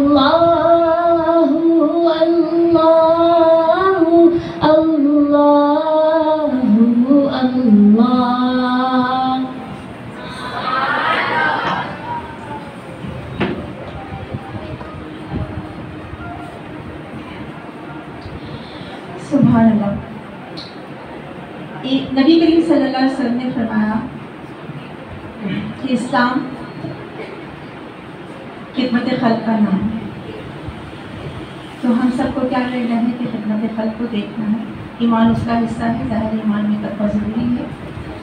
[SPEAKER 3] اللہ اللہ اللہ اللہ۔
[SPEAKER 1] سبحان اللہ۔ نبی کریم صلی اللہ علیہ وسلم نے فرمایا کہ اسلام خدمت خلق کا نام ہے، تو ہم سب کو کیا کرنا ہے کہ خدمت خلق کو دیکھنا ہے۔ ایمان اس کا حصہ ہے، ظاہر ایمان میں تقویٰ ضروری ہے،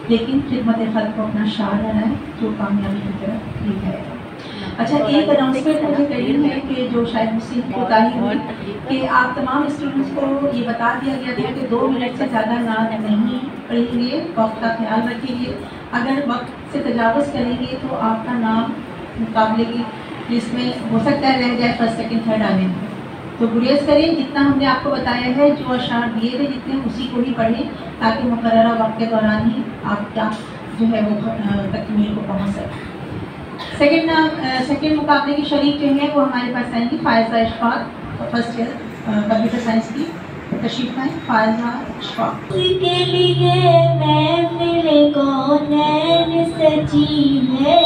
[SPEAKER 1] لیکن خدمت خلق کو اپنا شعار بنائے تو کامیابی کی طرف لے جائے گا۔ اچھا، ایک اناؤنسمنٹ مجھے کرنی ہے کہ جو شاید مجھ سے کوتاہی ہوئی کہ آپ تمام اسٹوڈنٹس کو یہ بتا دیا گیا تھا کہ 2 منٹ سے زیادہ نعت نہیں پڑھیں گے، وقت کا خیال رکھیں گے۔ اگر وقت سے تجاوز کریں گے تو آپ کا نام مقابلے کی لسٹ میں ہو سکتا ہے رہ جائے، فرسٹ سیکنڈ تھرڈ آنے میں۔ تو گریز کریں، جتنا ہم نے آپ کو بتایا ہے، جو اشعار دیے تھے جتنے، اسی کو ہی پڑھیں تاکہ مقررہ وقت کے دوران ہی آپ کا جو ہے وہ تکمیل کو پہنچ سکے۔ سیکنڈ مقابلے کی شریک جو ہیں وہ ہمارے پاس آئیں گی Faiza Ashfaq, first year computer science کی، تشریف لائیں فائزہ اشفاق۔
[SPEAKER 3] کے لیے محفل کونین سجی ہے،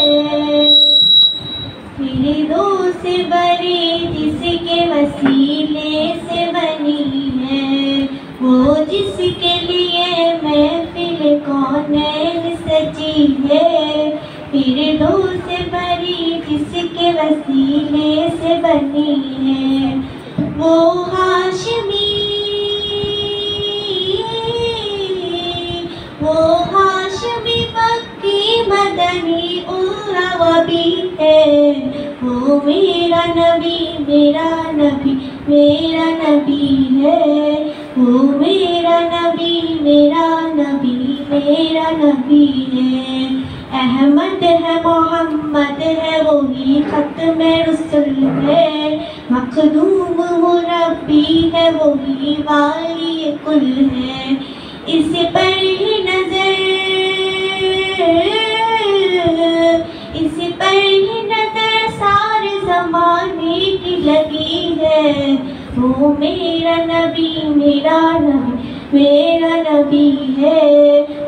[SPEAKER 3] فردوس بری جس کے وسیلے سے بنی ہے، وہ جس کے لیے محفل کونین سجی ہے، فردوس بری جس کے وسیلے سے بنی ہے، وہ ہاشمی مکی مدنی بھی ہے، وہ میرا نبی میرا نبی میرا نبی ہے، وہ میرا نبی میرا نبی میرا نبی ہے، احمد ہے محمد ہے وہی ختم رسل ہے، مخدوم مربی ہے وہی والی کل ہے، اس پر ہی نظر سارے زمانے کی لگی ہے، وہ میرا نبی میرا نبی میرا نبی ہے،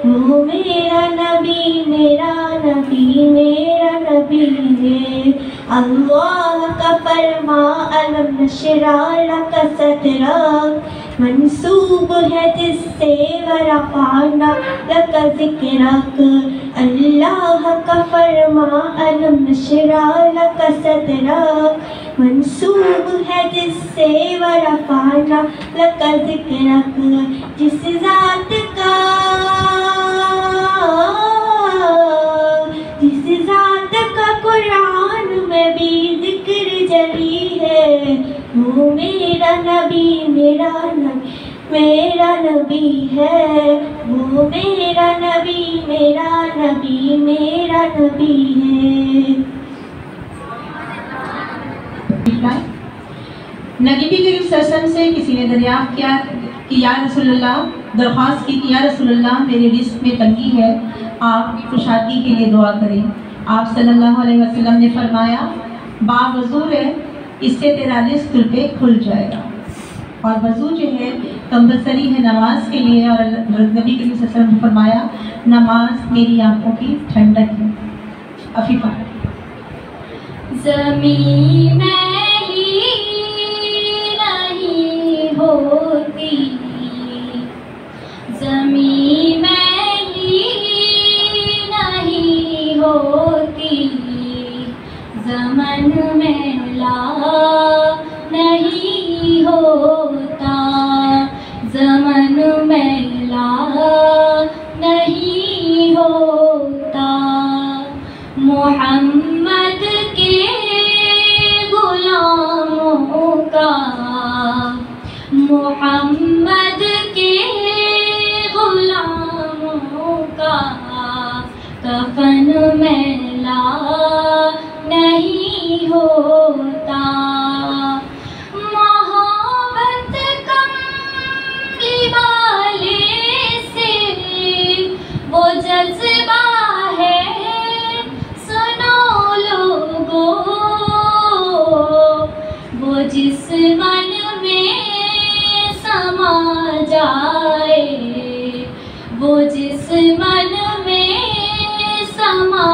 [SPEAKER 3] وہ میرا نبی میرا نبی میرا نبی ہے، اللہ کا فرما الم نشرح لک صدرک منسوب ہے جس سے ورفعنا لک ذکرک، اللہ کا فرما الم نشرح لک صدرک منسوب ہے جس سے ورفعنا لک ذکرک، جس ذات کا قرآن میں بھی ذکر جلی ہے، وہ میرا نبی میرا نبی میرا نبی ہے، وہ میرا نبی میرا نبی میرا نبی ہے۔
[SPEAKER 1] نبی کریم صلی اللہ علیہ وسلم سے کسی نے دریافت کیا کہ یا رسول اللہ، درخواست کی کہ یا رسول اللہ میرے رزق میں تنگی ہے، آپ کشادگی کے لیے دعا کریں۔ آپ صلی اللہ علیہ وسلم نے فرمایا باب وضو ہے، اس سے تیرا رزق تل پہ کھل جائے گا، اور وضو جو ہے کمپلسری ہے نماز کے لیے، اور نبی کریم صلی اللہ علیہ وسلم نے فرمایا نماز میری آنکھوں کی ٹھنڈک ہے۔ عفیفہ۔
[SPEAKER 3] زمین میلی نہیں ہوتی، زمین میلی نہیں ہوتی، زمن میلا نہیں ہوتا، زمن میلا نہیں ہوتا، محمد کے غلام وہ جس من میں سما جائے، وہ جس من میں سما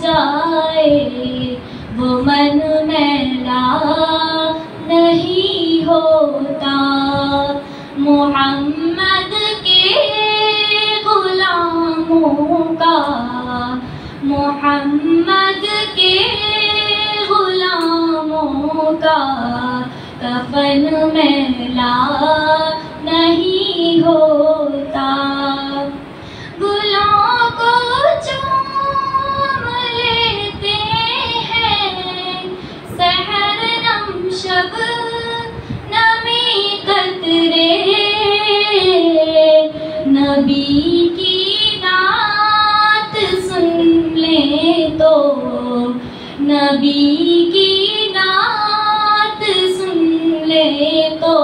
[SPEAKER 3] جائے، وہ من میلا نہیں ہوتا۔ محمد کے غلاموں کا، محمد کے غلاموں کا کفن میلا نہیں ہوتا۔ گلوں کو چوم لیتے ہیں سحر نم شب نمی قطرے، نبی کی نعت سن لیں تو، نبی کی نعت سن لیں تو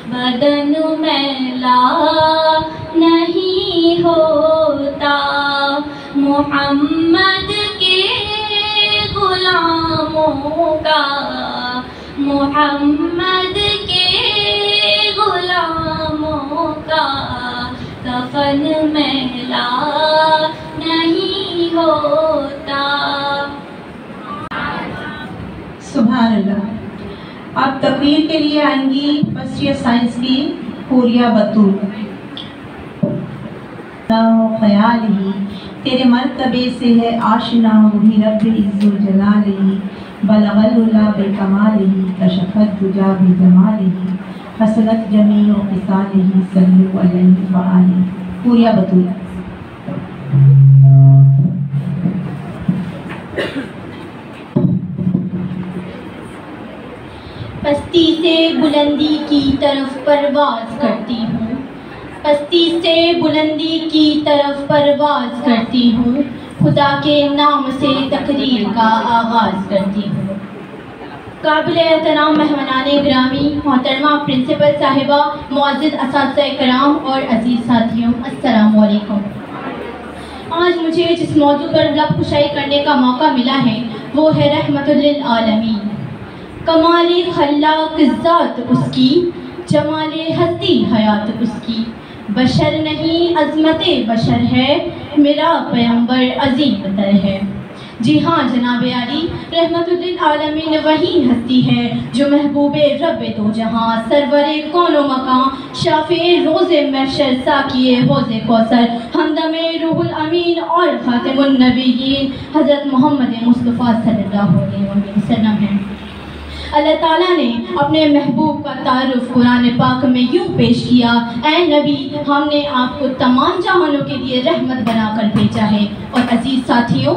[SPEAKER 3] بدن میلا نہیں ہوتا۔ محمد کے غلاموں کا، محمد کے غلاموں کا کفن میلا نہیں ہوتا۔
[SPEAKER 1] سبحان اللہ۔ آپ تقریر کے لیے آئیں گی فرسٹ ایئر سائنس کی حوریہ بطول۔ خیال ہی تیرے مرتبے سے ہے آشنا، وہی رب عز و جلال ہی، بلغ العلا بکمال ہی، کشفت دجا بجمال ہی، حسنت جمیع خصال ہی، صلو علیہ وآلہ۔ حوریہ بطول۔
[SPEAKER 3] پستی سے بلندی کی طرف پرواز کرتی ہوں، پستی سے بلندی کی طرف پرواز کرتی ہوں، خدا کے نام سے تقریر کا آغاز کرتی ہوں۔ قابل احترام مہمانان گرامی، محترمہ پرنسپل صاحبہ، معزز اساتذہ کرام اور عزیز ساتھیوں، السلام علیکم۔ آج مجھے جس موضوع پر لب کشائی کرنے کا موقع ملا ہے وہ ہے رحمت للعالمین۔ کمال خلاق ذات اس کی، جمال ہستی حیات اس کی، بشر نہیں عظمت بشر ہے، میرا پیغمبر عظیم تر ہے۔ جی ہاں جناب عالی، رحمت للعالمین وہی ہستی ہے جو محبوب رب دو جہاں، سرور کون و مکان، شافع روز محشر، ساقی حوض کوثر، ہمدم روح الامین اور خاتم النبیین حضرت محمد مصطفیٰ صلی اللہ علیہ وسلم ہیں۔ اللہ تعالیٰ نے اپنے محبوب کا تعارف قرآن پاک میں یوں پیش کیا، اے نبی ہم نے آپ کو تمام جہانوں کے لیے رحمت بنا کر بھیجا ہے۔ اور عزیز ساتھیوں،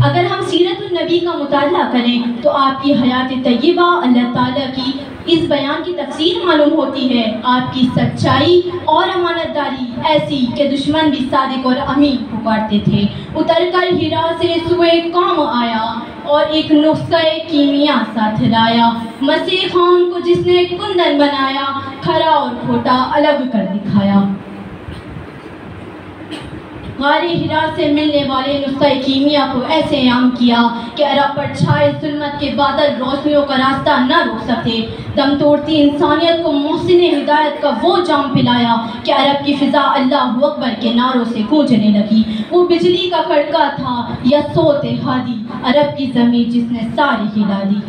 [SPEAKER 3] اگر ہم سیرت النبی کا مطالعہ کریں تو آپ کی حیات طیبہ اللہ تعالیٰ کی اس بیان کی تفسیر معلوم ہوتی ہے۔ آپ کی سچائی اور امانت داری ایسی کہ دشمن بھی صادق اور امین پکارتے تھے۔ اتر کر ہیرا سے سوئے قوم آیا اور ایک نسخہ کیمیا ساتھ لایا، مسیح خان کو جس نے کندن بنایا، کھرا اور کھوٹا الگ کر دکھایا۔ غار ہرا سے ملنے والے نسخہ کیمیا کو ایسے عام کیا کہ عرب پر چھائے ظلمت کے بادل روشنیوں کا راستہ نہ روک سکے۔ دم توڑتی انسانیت کو محسن ہدایت کا وہ جام پلایا کہ عرب کی فضا اللہ اکبر کے نعروں سے گونجنے لگی۔ وہ بجلی کا کڑکا تھا یا صوت ہادی، عرب کی زمین جس نے ساری ہلا دی۔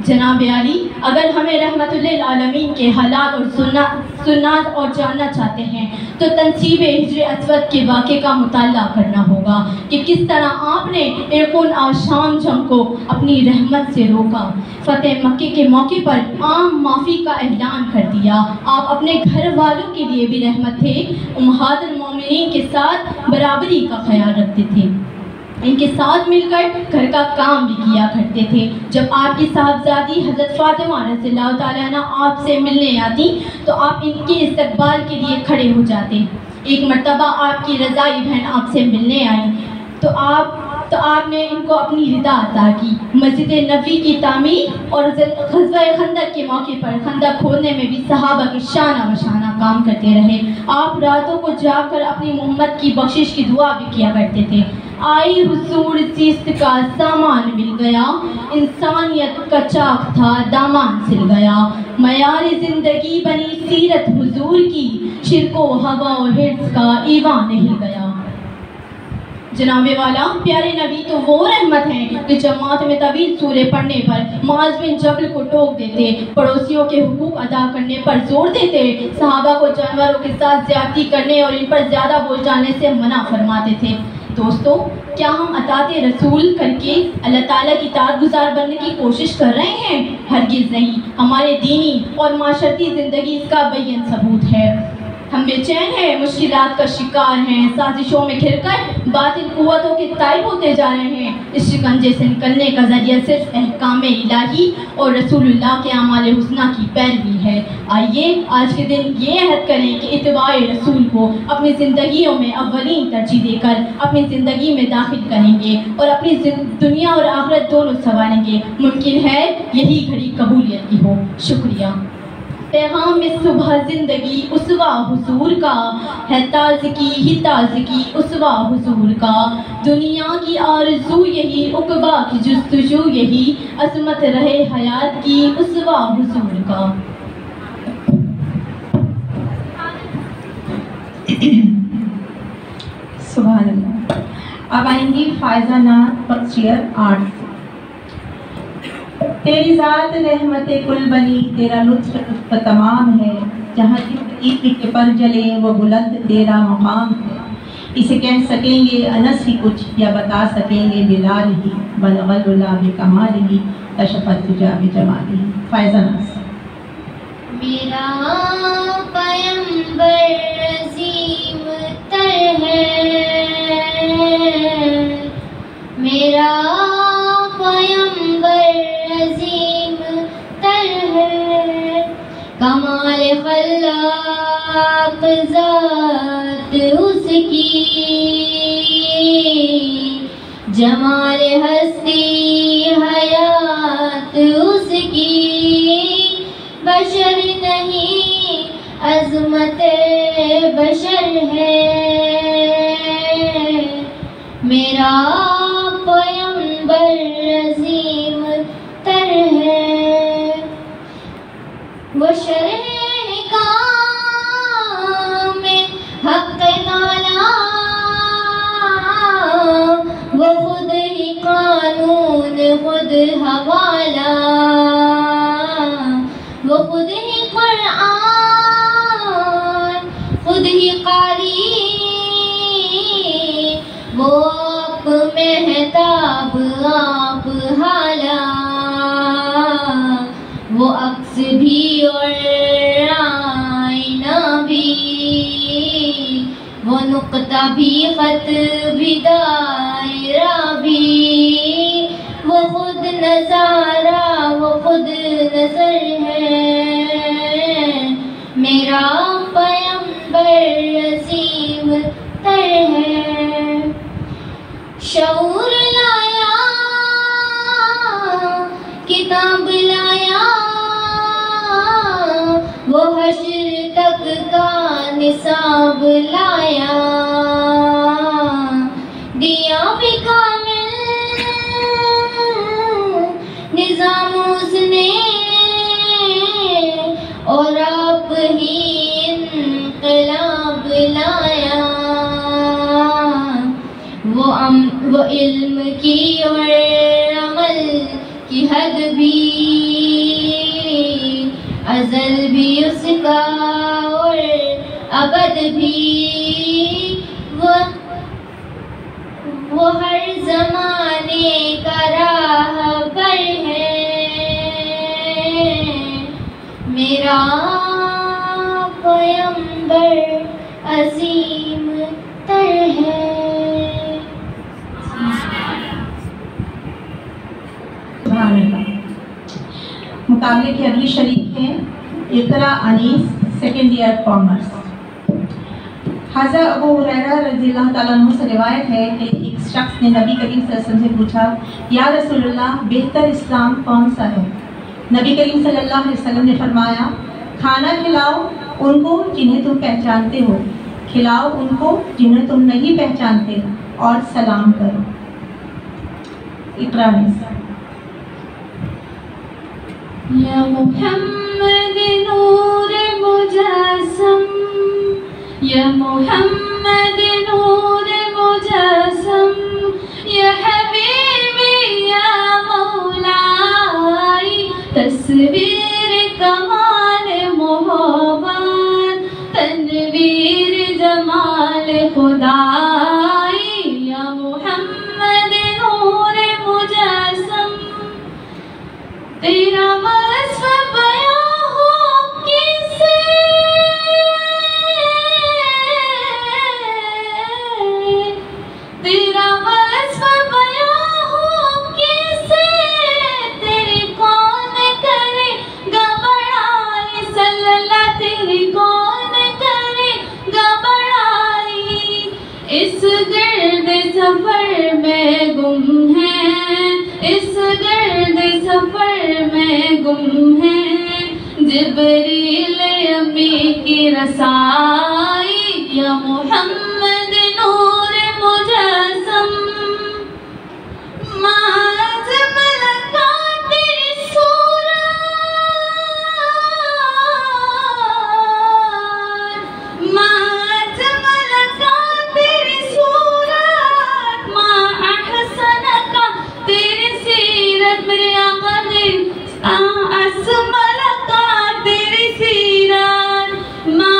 [SPEAKER 3] جناب عالی، اگر ہمیں رحمت للعالمین کے حالات اور سنات اور جاننا چاہتے ہیں تو تنصیب ہجر اسود کے واقعے کا مطالعہ کرنا ہوگا کہ کس طرح آپ نے ایرکون آشام جنگ کو اپنی رحمت سے روکا، فتح مکے کے موقع پر عام معافی کا اعلان کر دیا۔ آپ اپنے گھر والوں کے لیے بھی رحمت تھے، امہات المومنین کے ساتھ برابری کا خیال رکھتے تھے، ان کے ساتھ مل کر گھر کا کام بھی کیا کرتے تھے۔ جب آپ کی صاحبزادی حضرت فاطمہ رضی اللہ تعالیٰ عنہ آپ سے ملنے آتی تو آپ ان کے استقبال کے لیے کھڑے ہو جاتے۔ ایک مرتبہ آپ کی رضائی بہن آپ سے ملنے آئی تو آپ نے ان کو اپنی رضا عطا کی۔ مسجد نبوی کی تعمیر اور غزوہ خندق کے موقع پر خندق کھودنے میں بھی صحابہ کی شانہ بشانہ کام کرتے رہے۔ آپ راتوں کو جاگ کر اپنی امت کی بخشش کی دعا بھی کیا کرتے تھے۔ آئی حضور چیست کا سامان مل گیا، انسانیت کا چاک تھا دامان سل گیا، معیار زندگی بنی سیرت حضور کی، شرک و ہوا و حرص کا ایوان ہل گیا۔ جناب والا پیارے نبی تو وہ رحمت ہیں کہ جماعت میں طویل سورے پڑھنے پر معاذ بن جبل کو ٹوک دیتے، پڑوسیوں کے حقوق ادا کرنے پر زور دیتے، صحابہ کو جانوروں کے ساتھ زیادتی کرنے اور ان پر زیادہ بوجھ ڈالنے سے منع فرماتے تھے۔ دوستو، کیا ہم اطاعت رسول کر کے اللہ تعالیٰ کی اطاعت گزار بننے کی کوشش کر رہے ہیں؟ ہرگز نہیں۔ ہمارے دینی اور معاشرتی زندگی اس کا بین ثبوت ہے۔ ہم بے چین ہیں، مشکلات کا شکار ہیں، سازشوں میں گھر کر باطل قوتوں کے تائب ہوتے جا رہے ہیں۔ اس شکنجے سے نکلنے کا ذریعہ صرف احکام الہی اور رسول اللہ کے اعمال حسنہ کی پیروی ہے۔ آئیے آج کے دن یہ عہد کریں کہ اتباع رسول کو اپنی زندگیوں میں اولین ترجیح دے کر اپنی زندگی میں داخل کریں گے اور اپنی دنیا اور آخرت دونوں سنواریں گے۔ ممکن ہے یہی گھڑی قبولیت کی ہو۔ شکریہ۔ پیغام صبح زندگی اسوا حضور کا ہے، تازگی ہی تازگی اسوا حضور کا، دنیا کی آرزو یہی، عقبا کی جستجو یہی، عظمت رہے حیات کی اسوا حضور کا۔
[SPEAKER 1] سبحان اللہ۔ اب آئیں گی فائزہ ناز فرسٹ ایئر آرٹس۔ تیری ذات رحمت کل بنی، تیرا لطف تمام ہے، جہاں عشق کے پر جلے وہ بلند تیرا مقام ہے۔ اسے کہہ سکیں گے انس ہی کچھ، یا بتا سکیں گے بلال ہی، بلغ العلا بکمال ہی، تشفت تجا بجمال ہی۔ فائزہ ناز۔
[SPEAKER 2] میرا پیمبر عظیم تر ہے، میرا پیمبر عظیم تر ہے، کمال خلاق ذات اس کی، جمال ہستی حیات اس کی، بشر نہیں عظمت بشر ہے، میرا پیمبر عظیم تر ہے، وہ شرح کام حق تعالی، وہ خود ہی قانون خود حوالہ، وہ خود ہی قرآن خود ہی قاری، وہ آپ مہتاب آپ حالا، وہ عکس بھی اور آئینہ بھی، وہ نقطہ بھی خط بھی دائرہ بھی، وہ خود نظارہ وہ خود نظر ہے، میرا پیمبر عظیم تر ہے، شعور لایا کتاب لایا، وہ حشر تک کا نصاب لایا، دیا بھی کامل نظام اس نے، اور آپ ہی انقلاب لایا، وہ علم کی اور عمل کی حد بھی، ازل بھی اس کا اور ابد بھی، وہ ہر زمانے کا راہبر ہے، میرا پیمبر عظیم تر ہے۔
[SPEAKER 1] سبحان اللہ۔ مقابلے کے اگلی شریک ہیں اقرا انیس، سیکنڈ ایئر کامرس۔ حضرت ابو ہریرہ رضی اللہ تعالیٰ عنہ سے روایت ہے کہ ایک شخص نے نبی کریم صلی اللہ علیہ وسلم سے پوچھا، یا رسول اللہ بہتر اسلام کون سا ہے؟ نبی کریم صلی اللہ علیہ وسلم نے فرمایا، کھانا کھلاؤ ان کو جنہیں تم پہچانتے ہو، کھلاؤ ان کو جنہیں تم نہیں پہچانتے، اور سلام کرو۔ اقرا میں
[SPEAKER 2] یا محمد نور مجسم، یا محمد نور مجسم، یا حبیبی یا مولائی، تصویر کمال محبت، تنویر جمال خدائی، یا محمد نور مجسم، تیرا وصف بیاں ہو کسے، تیرا وصف بیاں ہو کسے، تیری کون کرے گا بڑائی، صلی اللہ تیری کون کرے گا بڑائی، اس گرد سفر میں گم ہے، اس گرد سفر میں گم ہے، جبریل امی کی رسائی، یا محمد نور مجسم، ما اجمل کا تیری صورت، ما اجمل کا تیری صورت، ما احسن کا تیری سیرت، میرے آقا نے اسمل کا تیری سیرت، ما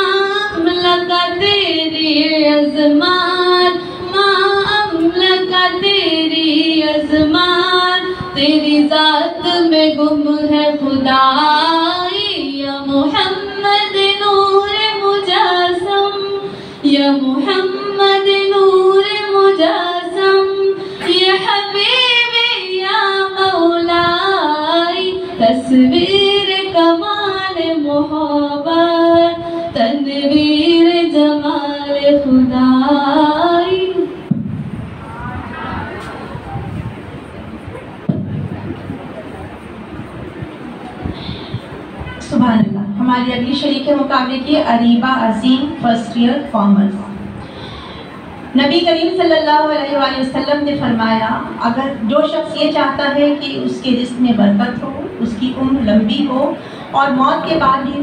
[SPEAKER 2] امل کا تیری عظمت، ما امل کا تیری عظمت، تیری ذات میں گم ہے خدائی، یا محمد نور مجسم، یا محمد نور مجسم، یا حبیبی یا مولائی، تصویر کمال محبت، تنویر جمال خدائی۔
[SPEAKER 1] سبحان اللہ۔ ہماری اگلی شریک مقابلے کی اریبہ عظیم، فرسٹ ایئر کامرس۔ نبی کریم صلی اللہ علیہ وآلہ وسلم نے فرمایا، اگر جو شخص یہ چاہتا ہے کہ اس کے رزق میں برکت ہو، اس کی عمر لمبی ہو اور موت کے بعد بھی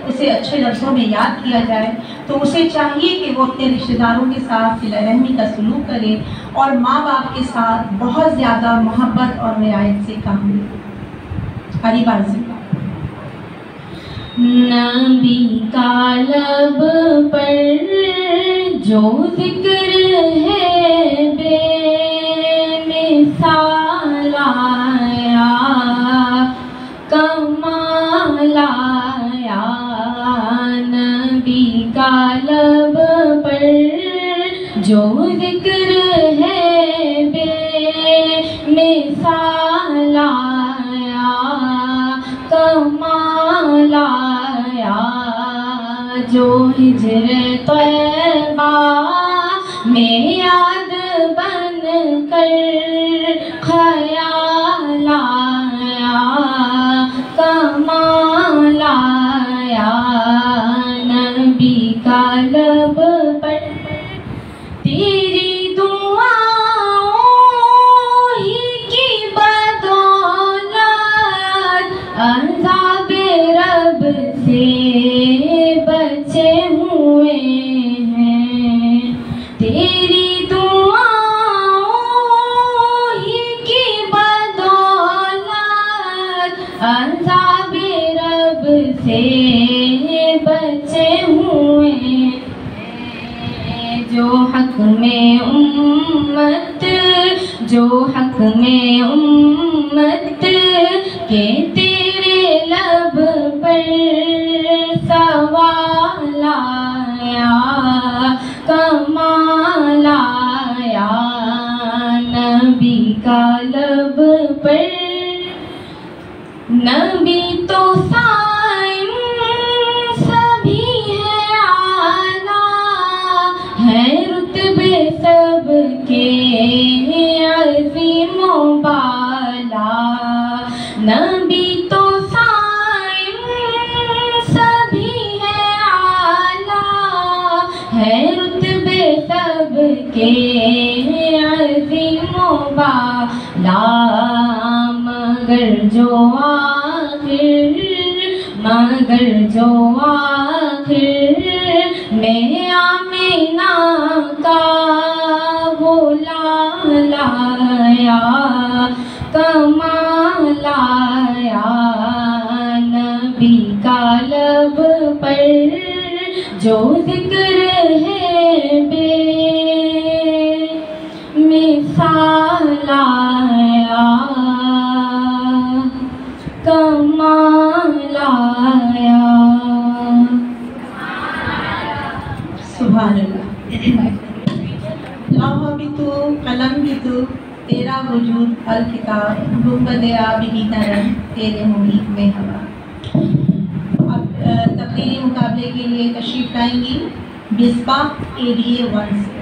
[SPEAKER 1] اسے اچھے لفظوں میں یاد کیا جائے، تو اسے چاہیے کہ وہ اپنے رشتہ داروں کے ساتھ صلہ رحمی کا سلوک کرے اور ماں باپ کے ساتھ بہت زیادہ محبت اور رعایت سے کام لے۔ اریبہ عظیم۔
[SPEAKER 2] نبی کا لب پر جو ذکر ہے بے مثال آیا، کمال آیا، نبی کا لب پر جو ذکر ہے بے مثال آیا، کمال آیا، جو ہجر طیبہ میں یاد بن کر خیال آیا، کمال آیا، نبی کا لب پر تیری دعاؤں ہی کی بدولت عذاب رب سے بچے ہوئے ہیں، تیری دعاؤں ہی کی بدولت عذاب رب سے بچے ہوئے ہیں، جو حق میں امت، جو حق میں امت کے تیرے لب پر سوال آیا، کمال آیا، نبی کا لب پر، نبی تو صائم سبھی ہے اعلیٰ، ہے رتبے سب کے عظیم و بالا، نبی تو صائم سبھی ہے اعلیٰ، ہے رتبے سب کے
[SPEAKER 3] والا مگر جو آخر میں آمینہ کا وہ لایا کمال آیا نبی کا لب پر جو ذکر ہے بے مثال آیا کمال آیا.
[SPEAKER 1] سبحان اللہ. لوح بھی تو قلم بھی تو تیرا وجود الکتاب گنبد آبی کی طرح تیرے محیط میں ہوا. اب تقریری مقابلے کے لیے تشریف لائیں گی مصباح ADA 1 سے.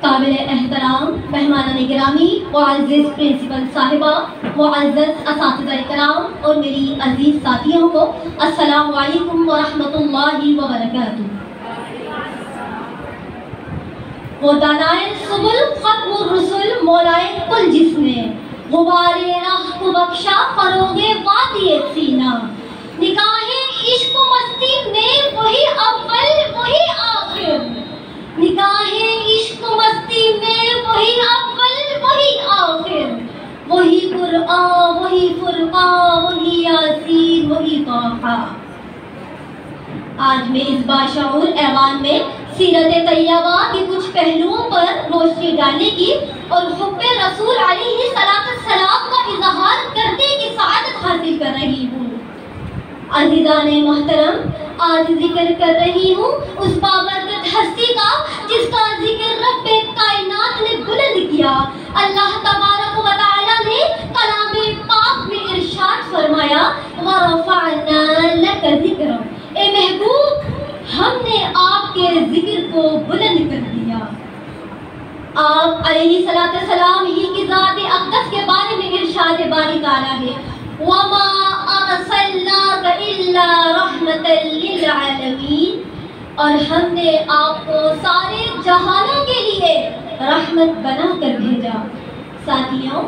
[SPEAKER 3] قابل احترام مہمانان گرامی، معزز پرنسپل صاحبہ، معزز اساتذہ کرام اور میری عزیز ساتھیوں کو السلام علیکم ورحمۃ اللہ وبرکاتہ. وہ دانائے سبل ختم الرسل مولائے کل جس نے غبار راہ کو بخشا فروغ وادی سینہ. نکاح عشق و مستی میں وہی اول وہی آخر، نکاح عشق و مستی میں وہی اول وہی آخر، وہی قرآن وہی فرقان وہی یاسین وہی طٰہٰ. آج میں اس باشعور ایوان میں سیرت طیبہ کے کچھ پہلوؤں پر روشنی ڈالنے کی اور حب رسول علیہ السلام کا اظہار کرنے کی سعادت حاصل کر رہی ہوں. عزیزان محترم، آج ذکر کر رہی ہوں اس بابرکت ہستی کا جس کا ذکر رب کائنات نے بلند کیا. اللہ تبارک و تعالی نے کلام پاک میں ارشاد فرمایا وَرَفَعْنَا لَكَ ذِكْرَكَ، اے محبوب ہم نے آپ کے ذکر کو بلند کر دیا. آپ علیہ السلام ہی کی ذات اقدس کے بارے میں ارشاد باری تعالیٰ ہے وَمَا أَرْسَلْنَاكَ إِلَّا رَحْمَةً لِلْعَالَمِينَ، اور ہم نے آپ کو سارے جہانوں کے لیے رحمت بنا کر بھیجا. ساتھیوں،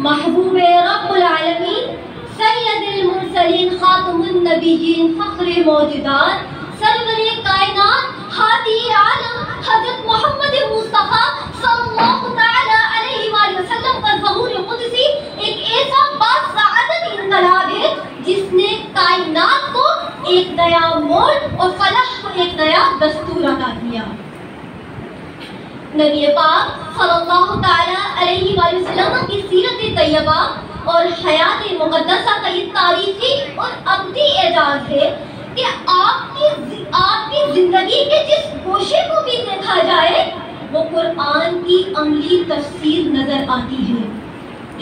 [SPEAKER 3] محبوب رب العالمین سید المرسلین خاتم النبیین فخر موجودات سرور کائنات ہادی عالم حضرت محمد مصطفیٰ صلی اللہ تعالی علیہ وآلہ وسلم کا ظہور قدسی ایک ایسا باسعادت انقلاب ہے جس نے کائنات کو ایک نیا موڑ اور فلاح کو ایک نیا دستور عطا کیا. نبی پاک صلی اللہ تعالی علیہ وآلہ وسلم کی سیرت طیبہ اور حیات مقدسہ کا یہ تاریخی اور ابدی اعجاز ہے کہ آپ کی زندگی کے جس گوشے کو بھی دیکھا جائے وہ قرآن کی عملی تفسیر نظر آتی ہے.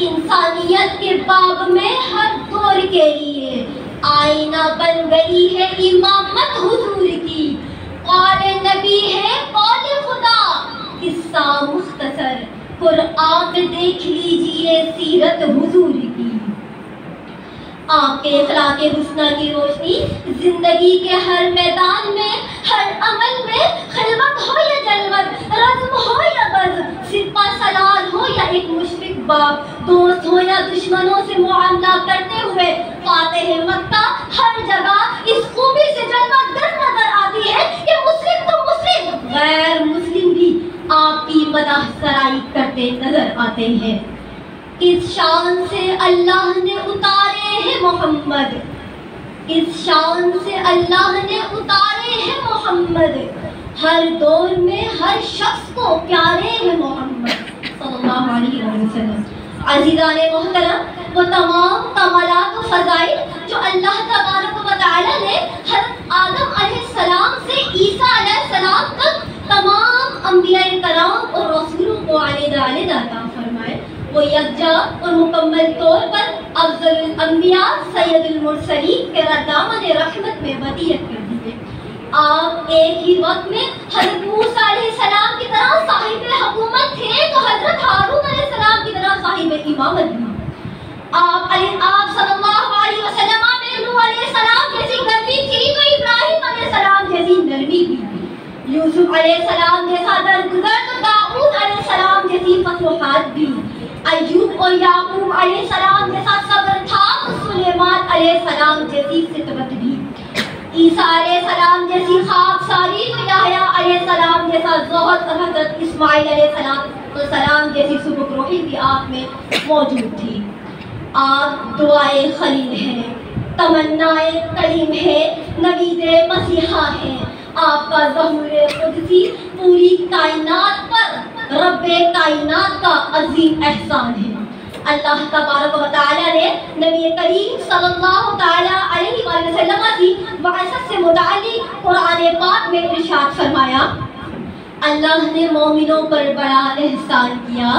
[SPEAKER 3] انسانیت کے باب میں ہر دور کے لیے آئینہ بن گئی ہے امامت حضور کی. قول نبی ہے قول خدا، قصہ مختصر قرآن میں دیکھ لیجئے سیرت حضور کی. آپ کے اخلاق حسنہ کی روشنی زندگی کے ہر میدان میں، ہر عمل میں، خلوت ہو یا جلوت، رزم ہو یا بزم، سپہ سالار ہو یا ایک مشفق باپ، دوست ہو یا دشمنوں سے معاملہ کرتے ہوئے فاتح مکہ، ہر جگہ اس خوبی سے جلوہ گر نظر آتی ہے کہ مسلم تو مسلم، غیر مسلم بھی آپ کی مدح سرائی کرتے نظر آتے ہیں. اس شان سے اللہ نے اتارے ہیں محمد، اس شان سے اللہ نے اتارے ہیں محمد، ہر دور میں ہر شخص کو پیارے ہیں محمد صلی اللہ علیہ وسلم. عزیزان محترم، وہ تمام کمالات و فضائل جو اللہ تبارک و تعالی نے حضرت آدم علیہ السلام سے عیسیٰ علیہ السلام تک تمام انبیاء کرام اور رسولوں کو علیحدہ عطا فرمائے، وہ یکجا اور مکمل طور پر افضل الانبیاء سید المرسلین کے دامن رحمت میں ودیعت کر دیے. آپ ایک ہی وقت میں حضرت موسیٰ علیہ السلام کی طرح صاحب حکومت تھے تو حضرت ہارون علیہ السلام کی طرح صاحب امامت بھی. آپ صلی اللہ علیہ وسلم نوح علیہ السلام جیسی فتوحات بھی. ایوب اور یعقوب علیہ السلام جیسا صبر تھا تو سلیمان علیہ السلام جیسی فطرت بھی. عیسیٰ علیہ السلام جیسی خاکساری تو یحییٰ علیہ السلام جیسا زہد اور حضرت اسماعیل علیہ السلام جیسی سبک روحی بھی آپ میں موجود تھی. آپ دعائے خلیل ہیں، تمنائے کلیم ہے، نوید مسیحا ہیں. آپ کا ظہور قدسی پوری کائنات پر رب کائنات کا عظیم احسان ہے. اللہ تبارک و تعالیٰ نے نبی کریم صلی اللہ تعالیٰ علیہ وآلہ وسلم کی بعثت سے متعلق قرآن پاک میں ارشاد فرمایا، اللہ نے مومنوں پر بڑا احسان کیا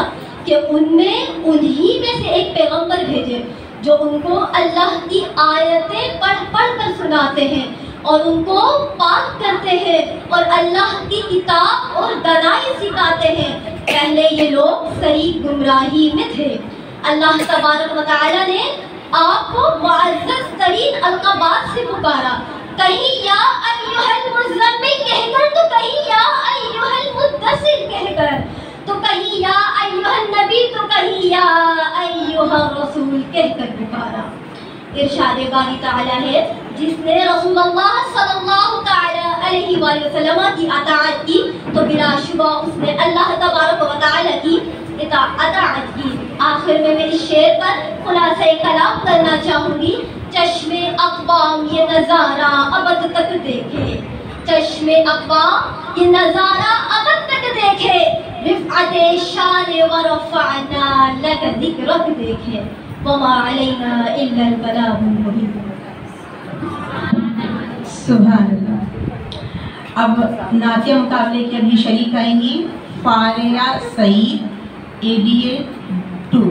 [SPEAKER 3] کہ انہی میں سے ایک پیغمبر بھیجے جو ان کو اللہ کی آیتیں پڑھ پڑھ کر سناتے ہیں اور ان کو پاک کرتے ہیں اور اللہ کی کتاب اور دانائی سکھاتے ہیں. پہلے یہ لوگ صحیح گمراہی میں تھے. اللہ تبارک و تعالیٰ نے آپ کو معزز ترین القابات سے پکارا، کہیں یا ایھا المزمل کہہ کر، تو کہیں یا ایھا المدثر کہہ کر، تو کہیں یا ایھا النبی، تو کہیں یا ایھا الرسول کہہ کر پکارا. ارشاد باری تعالیٰ ہے، جس نے رسول اللہ صلی اللہ تعالیٰ علیہ وآلہ وسلم کی اطاعت کی تو بلا شبہ اس نے اللہ تبارک و تعالیٰ کی اطاعت کی. آخر میں اس شعر پر خلاصہ کلام کرنا چاہوں گی. چشم اقوام یہ نظارہ ابد تک دیکھے، چشم اقوام یہ نظارہ ابد تک دیکھے، رفعت شان و رفعنا لک ذکرک دیکھے، وما علینا الا البلاغ المبین.
[SPEAKER 1] سبحان اللہ. اب نعتیہ مقابلے کے ابھی شریک آئیں گی فاریہ سعید ADA 2.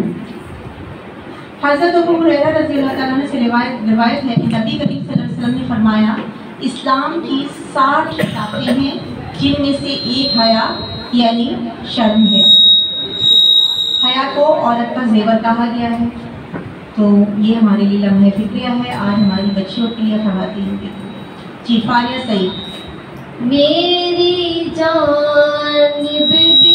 [SPEAKER 1] حضرت ابو ہریرہ رضی اللہ تعالیٰ عنہ سے روایت ہے کہ نبی کریم صلی اللہ علیہ وسلم نے فرمایا، اسلام کی 60 شاخیں ہیں جن میں سے ایک حیا یعنی شرم ہے. حیا کو عورت کا زیور کہا گیا ہے. تو یہ ہمارے لیے لمحہ فکریہ ہے آج ہماری بچیوں کے لیے، خواتین کے لیے. جی فاریہ سعید.
[SPEAKER 3] میری جانب بھی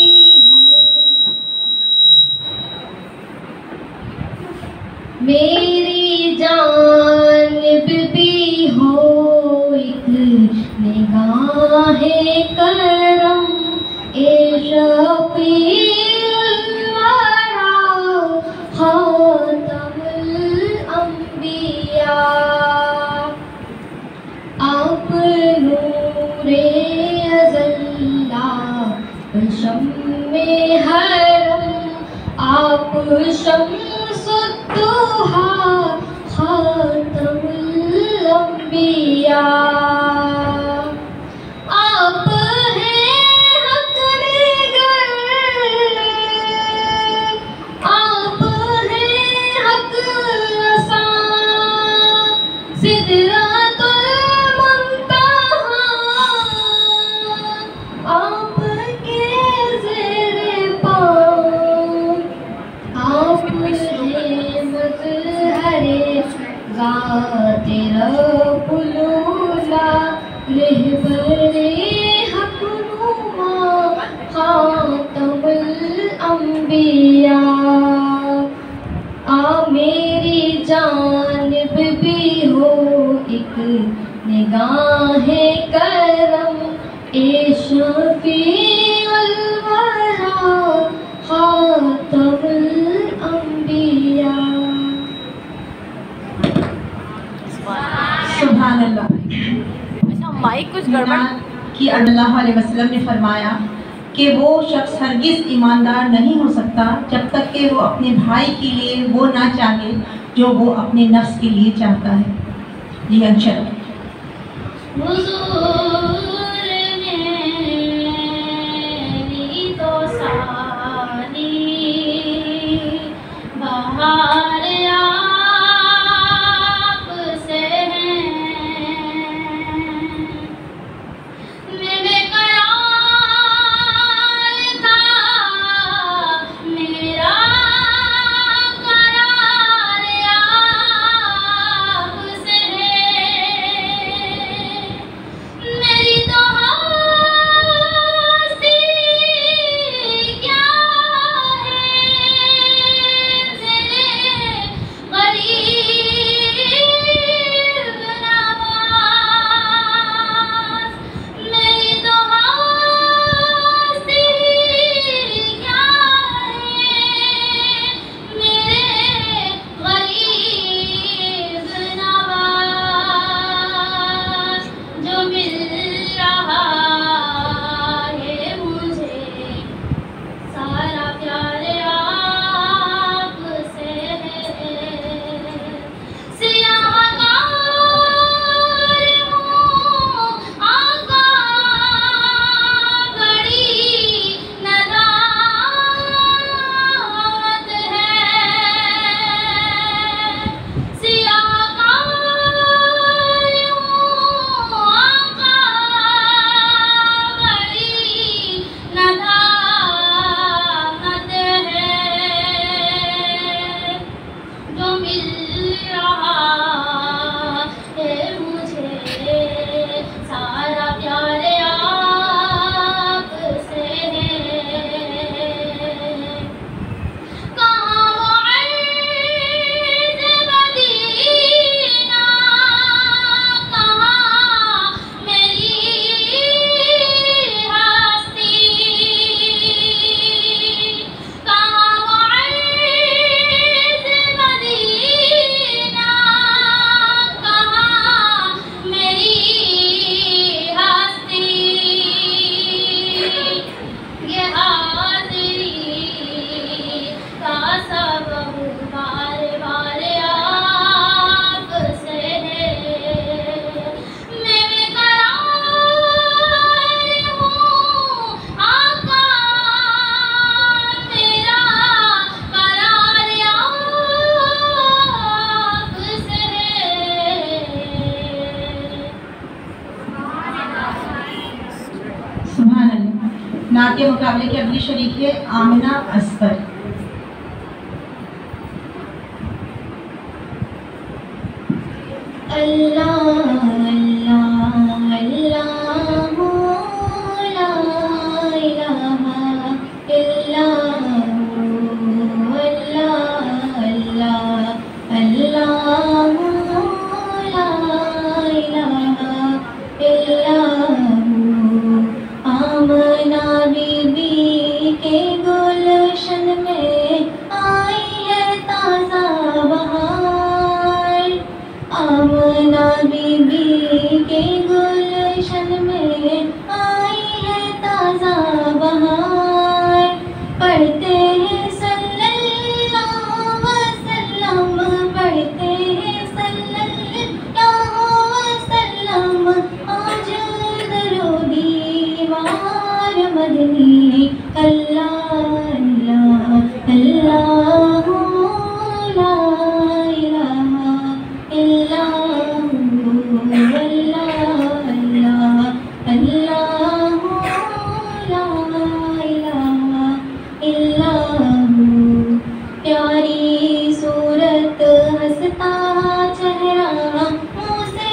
[SPEAKER 3] میری جانب بھی ہو ایک نگاہ کرم، اے شفیع الورا خاتم الانبیاء. آپ نور ازلا شمع حرم، آپ شمس الضحیٰ خاتم الانبیاء. آپ ہیں حق نگر، آپ ہیں حق رساں، سدرۃ المنتہیٰ آپ کے زیر پاؤں. آپ ہیں مظہر ذات رب العلا، رہبر حق نما خاتم الانبیاء. میری جانب بھی ہو ایک نگاہ کرم، اے شفیع الورا خاتم الانبیاء.
[SPEAKER 1] سبحان اللہ.
[SPEAKER 5] مائک کچھ گڑبڑ
[SPEAKER 1] کہ اللہ علیہ وسلم نے فرمایا کہ وہ شخص ہرگز ایماندار نہیں ہو سکتا جب تک کہ وہ اپنے بھائی کے لیے وہ نہ چاہے جو وہ اپنے نفس کے لیے چاہتا ہے. جی انشاء کے مقابلے کی اگلی شریک ہے آمنہ اصغر۔
[SPEAKER 3] اللہ اللہ اللہ لا الہ الا ہو، اللہ اللہ اللہ لا الہ الا ہو۔ آمنہ بی بی کے گلشن میں آئی ہے تازہ بہار، آمنہ بی بی کے گلشن میں آئی ہے تازہ بہار، پڑھتے ہیں صلی اللہ وسلم، پڑھتے ہیں صلی اللہ وسلم، آج درودی وار مدنی، اللہ اللہ اللہ لا الہ الا ہو، اللہ اللہ اللہ لا الہ الا ہو۔ پیاری صورت ہنستا چہرہ منہ سے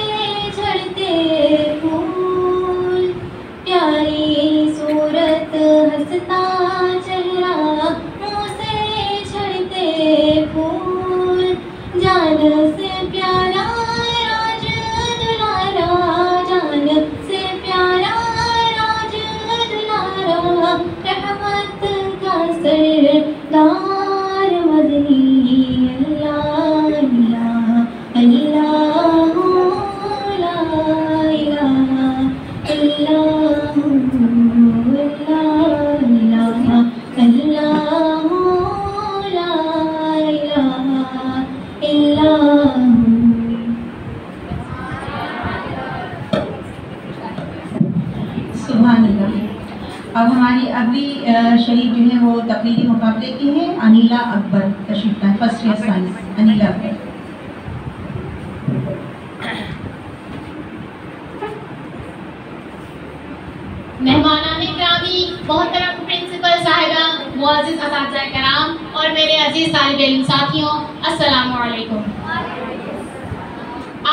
[SPEAKER 3] جھڑتے پھول، پیاری صورت ہنستا چہرہ منہ سے جھڑتے پھول، جان سے پیارا راج دلارا، جان سے پیارا راج دلارا، رحمت کا سردار مدنی، اللہ اللہ اللہ لا الہ الا ہو، اللہ اللہ اللہ لا الہ الا ہو۔
[SPEAKER 1] سبحان اللہ۔ اب ہماری اگلی شریک جو ہے وہ تقریری مقابلے کی ہے انیلا اکبر، تشریف لائیں، فرسٹ ایئر سائنس، انیلا اکبر۔
[SPEAKER 6] مہمانان گرامی، محترم پرنسپل صاحبہ، معزز اساتذہ کرام اور میرے عزیز طالب علم ساتھیوں، السلام علیکم۔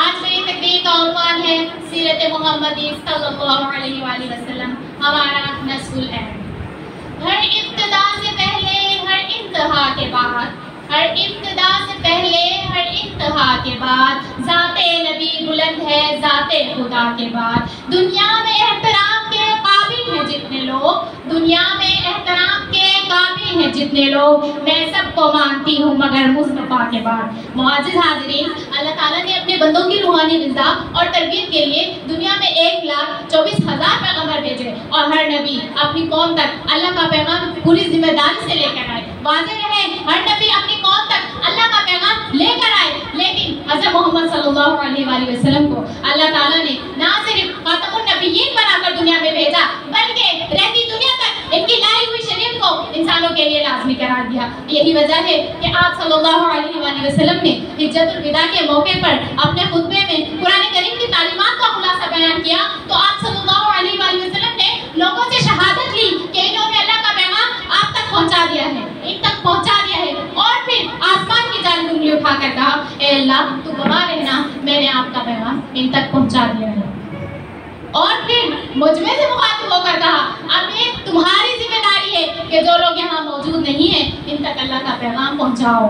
[SPEAKER 6] آج میری تقریر کا عنوان ہے سیرت محمدی صلی اللہ علیہ وآلہ وسلم، ہمارا نصف العین۔ ہر ابتدا سے پہلے، ہر انتہا کے بعد، ہر ابتدا سے پہلے، ہر انتہا کے بعد، ذات نبی بلند ہے، ذات خدا کے بعد۔ دنیا میں احترام کے قابل ہیں جتنے لوگ، دنیا میں احترام کے قابل ہیں جتنے لوگ، میں سب کو مانتی ہوں مگر مصطفیٰ کے بعد۔ معزز حاضرین، اللہ تعالیٰ نے اپنے بندوں کی روحانی غذا اور تربیت کے لیے دنیا میں 1,24,000 پیغمبر بھیجے، اور ہر نبی اپنی قوم تک اللہ کا پیغام پوری ذمہ داری سے لے کر آئے۔ واضح رہے، ہر نبی اپنی قوم تک اللہ کا پیغام لے کر آئے، لیکن حضرت محمد صلی اللہ علیہ وآلہ وسلم کو اللہ تعالیٰ نے نہ صرف خاتم النبیین بنا کر دنیا میں بھیجا، بلکہ رہتی دنیا تک ان کی لائی ہوئی شریعت کو انسانوں کے لیے لازمی قرار دیا۔ یہی وجہ ہے کہ آپ صلی اللہ علیہ وآلہ وسلم نے حجت الوداع کے موقع پر اپنے خطبے میں قرآن کریم کی تعلیمات کا خلاصہ بیان کیا، تو آپ صلی اللہ علیہ وآلہ وسلم نے لوگوں سے شہادت لی کہ انہوں نے اللہ کا پیغام آپ تک پہنچا دیا ہے، ان تک پہنچا دیا ہے، اور پھر آسمان کی جانب انگلی اٹھا کر کہا، اے اللہ تو گواہ رہنا، میں نے آپ کا پیغام ان تک پہنچا دیا ہے۔ اور پھر مجمع سے مخاطب ہو کر کہا، اب یہ تمہاری ذمہ داری ہے کہ جو لوگ یہاں موجود نہیں ہیں ان تک اللہ کا پیغام پہنچاؤ۔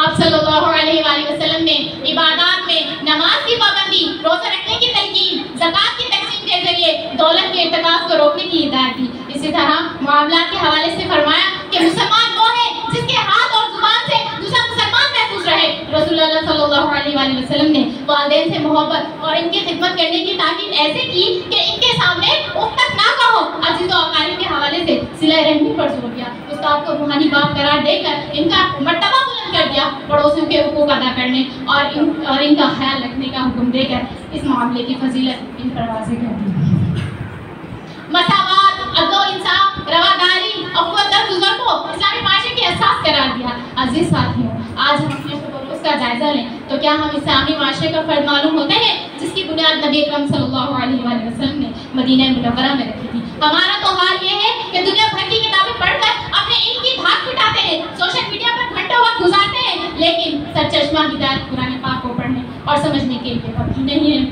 [SPEAKER 6] آپ صلی اللہ علیہ وآلہ وسلم نے عبادات میں نماز کی پابندی، روزہ رکھنے کی تلقین، زکوٰۃ کی تقسیم کے ذریعے دولت کے ارتکاز کو روکنے کی ہدایت دی۔ اسی طرح معاملات کے حوالے سے فرمایا کہ مسلمان وہ ہے جس کے ہاتھ اور زبان سے دوسرا مسلمان محفوظ رہے۔ رسول اللہ صلی اللہ علیہ وآلہ وسلم نے والدین سے محبت اور ان کی خدمت کرنے کی تاکید ایسے کی کہ ان کے سامنے اف تک نہ کہو۔ عزیز و اقارب کے حوالے سے صلہ رحمی پر زور دیا، استاد کو روحانی باپ قرار دے کر ان کا مرتبہ بلند کر دیا، پڑوسیوں کے حقوق ادا کرنے اور ان کا خیال رکھنے کا حکم دے کر اس معاملے کی فضیلت ان پر واضح کر دی۔ مساوات، عدل و انصاف، رواداری، اخوت در بزرگ کو اسلامی معاشرے کی اساس قرار دیا۔ عزیز ساتھیوں، آج ہم اپنے خلوص کا جائزہ لیں تو کیا ہم اسلامی معاشرے کا فرد معلوم ہوتے ہیں جس کی بنیاد نبی اکرم صلی اللہ علیہ وآلہ وسلم نے مدینہ منورہ میں رکھی تھی۔ ہمارا تو حال یہ ہے کہ دنیا بھر کی کتابیں پڑھ کر اپنے علم کی دھاک پٹاتے ہیں، سوشل میڈیا پر گھنٹوں وقت گزارتے ہیں، لیکن سرچشمہ ہدایت قرآن پاک کو پڑھنے اور سمجھنے کے لیے وقت ہی نہیں ہے۔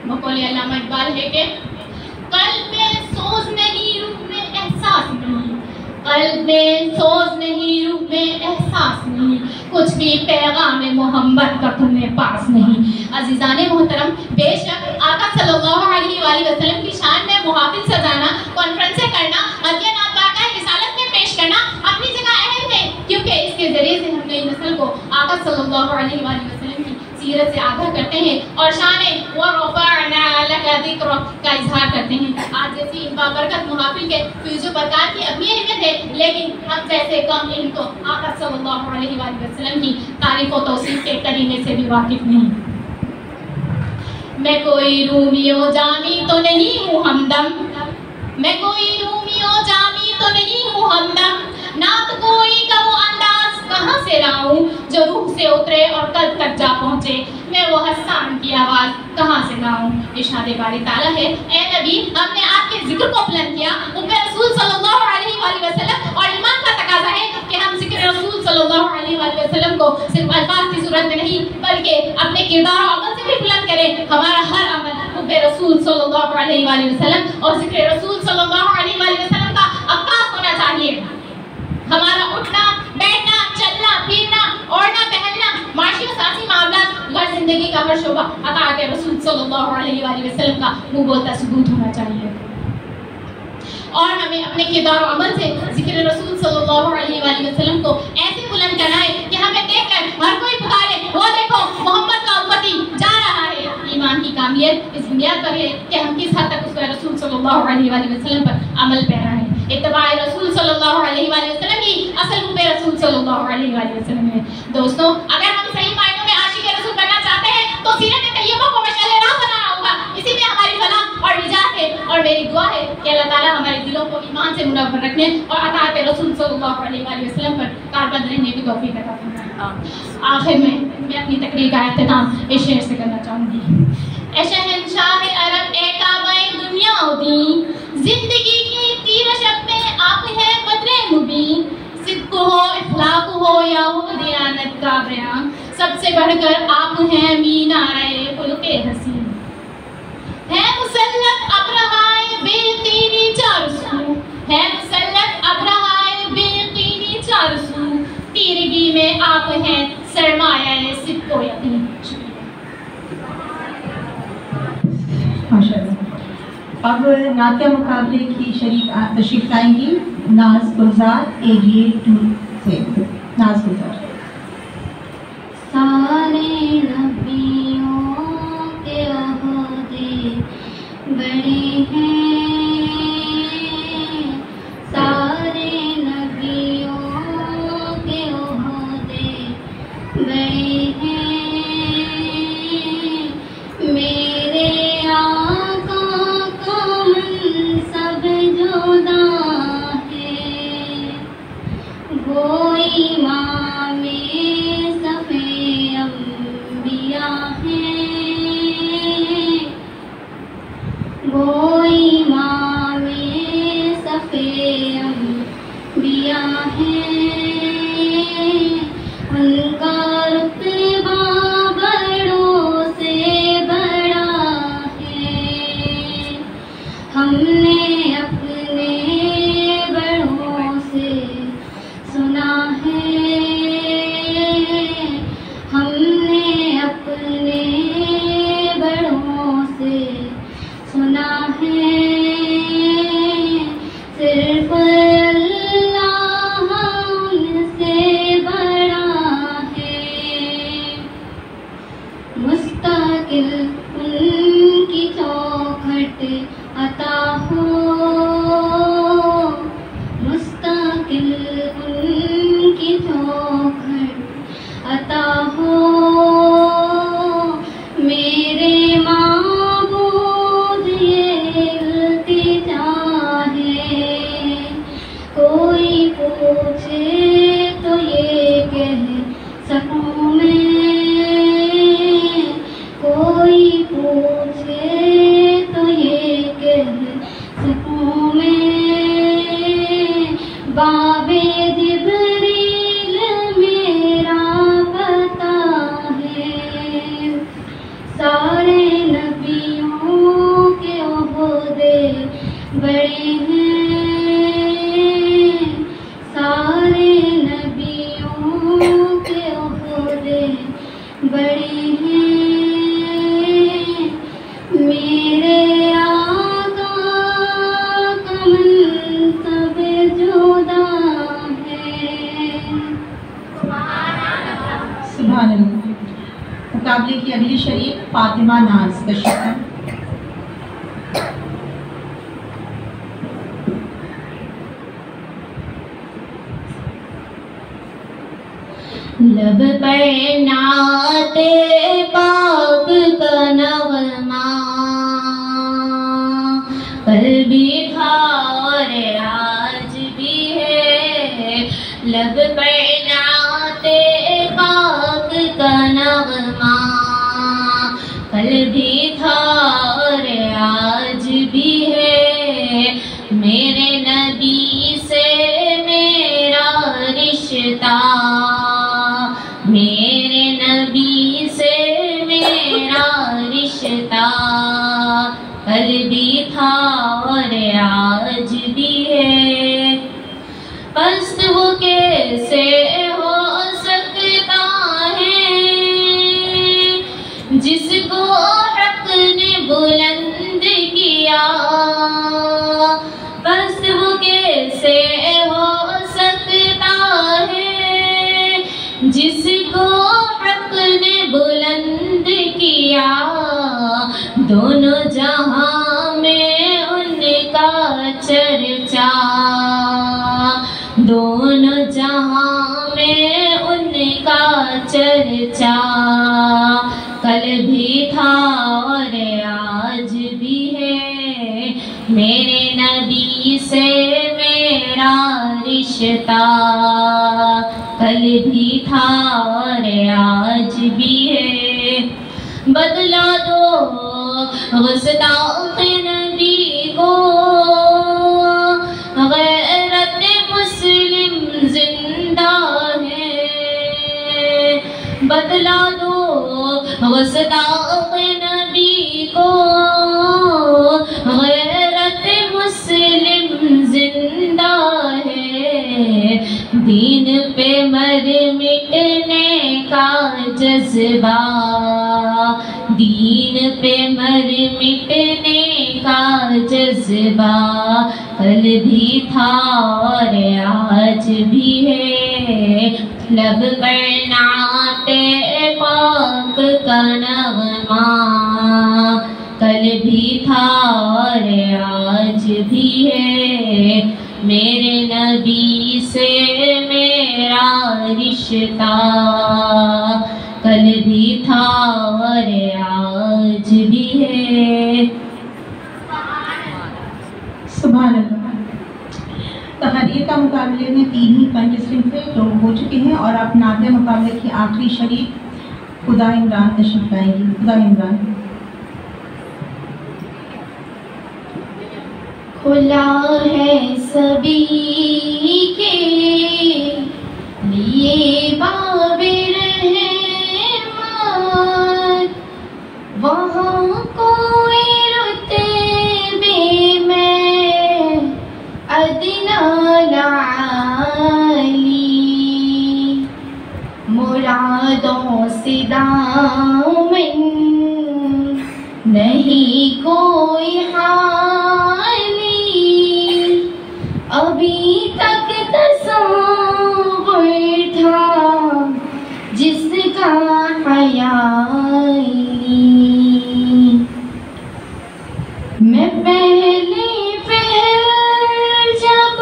[SPEAKER 6] مقولہ علامہ اقبال ہے کہ قلب میں سوز نہیں، روح میں احساس نہیں، قلب میں سوز نہیں، روح میں احساس نہیں، کچھ بھی پیغام محمد کا تمہیں پاس نہیں۔ عزیزان محترم، بے شک آقا صلی اللہ علیہ وآلہ وسلم کی شان میں محافل سجانا، کانفرنسیں کرنا، ادیانات بانٹنا، رسالت میں پیش کرنا اپنی جگہ اہم ہے، کیونکہ اس کے ذریعے سے ہم نئی نسل کو آقا صلی اللہ علیہ وآلہ وسلم کی سیرت سے آگاہ کرتے ہیں اور شان وَرَفَعْنَا لَكَ ذِكْرَكَ کا اظہار کرتے ہیں۔ آج جیسی ان بابرکت محافل کے فیض و برکات کی اپنی اہمیت ہے، لیکن ہم جیسے کم علم تو آقا صلی اللہ علیہ وآلہ وسلم کی تعریف و توصیف کے کرینے سے بھی واقف نہیں۔ میں کوئی رومی و جامی تو نہیں ہوں ہمدم، میں کوئی رومی و جامی تو نہیں ہوں ہمدم، نعت کوئی کا وہ انداز کہاں سے لاؤں جو روح سے اترے اور قلب تک جا پہنچے، میں وہ حسان کی آواز کہاں سے لاؤں۔ ارشاد باری تعالیٰ ہے، اے نبی ہم نے آپ کے ذکر کو بلند کیا، ام رسول صلی اللہ علیہ وآلہ وسلم، اور ایمان کا تقاضا ہے کہ ہم ذکر رسول صلی اللہ علیہ وآلہ وسلم کو صرف الفاظ کی صورت میں نہیں بلکہ اپنے کردار و عمل سے بھی بلند کریں۔ ہمارا ہر عمل ام رسول صلی اللہ علیہ وآلہ وسلم اور ذکر رسول صلی اللہ علیہ وآلہ وسلم کا عکاس ہونا چاہیے۔ ہمارا اٹھنا، بیٹھنا، چلنا، پھرنا، اوڑھنا، پہننا، معاشی و سیاسی معاملات، گھر زندگی کا ہر شعبہ اطاعت رسول صلی اللہ علیہ وآلہ وسلم کا منہ بولتا ثبوت ہونا چاہیے، اور ہمیں اپنے کردار و عمل سے ذکر رسول صلی اللہ علیہ وآلہ وسلم کو ایسے بلند کرنا ہے کہ ہمیں دیکھ کر ہر کوئی پکارے، وہ دیکھو محمد کا امتی جا رہا ہے۔ ایمان کی کامیت اس بنیاد پر ہے کہ ہم کس حد تک اس رسول صلی اللہ علیہ وآلہ وسلم پر عمل پیرا ہے۔ اتباع رسول صلی اللہ علیہ وآلہ وسلم کی اصل حب رسول صلی اللہ علیہ وآلہ وسلم ہے۔ دوستوں، اگر ہم صحیح معنوں میں عاشق رسول بننا چاہتے ہیں تو سیرت طیبہ کو مشعل راہ بنانا ہوگا، اسی میں ہماری فلاح اور نجات ہے، اور میری دعا ہے کہ اللہ تعالیٰ ہمارے دلوں کو ایمان سے منور رکھنے اور اطاعت رسول صلی اللہ علیہ وآلہ وسلم پر کاربند رہنے کی توفیق عطا فرمائے۔ آخر میں اپنی تقریر کا اختتام اس شعر سے کرنا چاہوں گی۔ اے شہنشاہ عرب، اے کعبہ دنیا دی، زندگی کی تیر شب میں آپ ہیں بدر مبین، صدق ہو اخلاق ہو یا ہو دیانت کا بیاں، سب سے بڑھ کر آپ ہیں مینارے خلق حسین، ہے مسلط ابرہائے بے یقینی چار سو، ہے مسلط ابرہائے بے یقینی چار سو، تیرگی میں آپ ہیں سرمایہ صدق و یقین۔
[SPEAKER 1] اب نعتیہ مقابلے کی شریک تشریف لائیں گی ناز گلزار AGA 2 سے۔ ناز گلزار۔
[SPEAKER 3] سارے نبیوں کے عہدے بڑے ہیں، سارے نبیوں کے عہدے بڑے ہیں، میرے آقا کا منصب جدا ہے، وہ امام صفِ انبیاء ہیں، وہ امام صفِ انبیاء ہیں، ان کا رتبہ بڑوں سے بڑا ہے، ہم نے اپنے بڑوں سے سنا ہے، ہم نے اپنے بڑوں سے سنا ہے، صرف اللہ ان سے بڑا ہے، مستقل ان کی چوکھٹ عطا ہو، مستقل ان کی چوکھٹ عطا ہو، میرے معبود یہ التجا ہے، کوئی پوچھے تو یہ کہہ سکوں میں، کوئی پوچھے تو یہ کہہ سکوں
[SPEAKER 1] مقابلے کی اگلی شریک فاطمہ ناز تشریف لائیں۔
[SPEAKER 3] لب پر نعت پاک کا نغمہ کل بھی تھا اور آج بھی ہے، لب پر نعت پاک کا نغمہ کل بھی تھا اور آج بھی ہے، میرے نبی سے میرا رشتہ، میرے نبی سے میرا رشتہ کل بھی تھا اور آج بھی ہے، پس وہ کیسے ہو سکتا ہے جس کو حق نے بلند کیا، پس وہ کیسے ہو سکتا ہے جس کو حق نے بلند کیا، دونوں جہاں میں ان کا چرچا، دونوں جہاں میں ان کا چرچا کل بھی تھا اور آج بھی ہے، میرے نبی سے میرا رشتہ کل بھی تھا اور آج بھی ہے، بدلا دو گستاخ نبی کو غیرت مسلم زندہ ہے، بدلا دو گستاخ نبی کو غیرت مسلم زندہ ہے، دین پہ مر مٹنے کا جذبہ، دین پہ مر مٹنے کا جذبہ کل بھی تھا اور آج بھی ہے، لب پر نعت پاک کا نغمہ کل بھی تھا اور آج بھی ہے، میرے نبی سے میرا رشتہ کل بھی تھا اور آج بھی ہے۔
[SPEAKER 1] سبحان اللہ۔ تحریر کا مقابلے میں 3 ہی کنٹسٹنٹ تو ہو چکے ہیں اور اب نعت مقابلے کی آخری شریک خدا عمران تشریف لائیں گی۔ خدا عمران۔
[SPEAKER 3] کھلا ہے سبھی کے لیے باب رحمت، وہاں کوئی رتبے میں ادنا لعالی، مرادوں سے دامن نہیں کوئی حالی، ابھی تک تصور تھا جس کا خیالی، میں پہلے پہل جب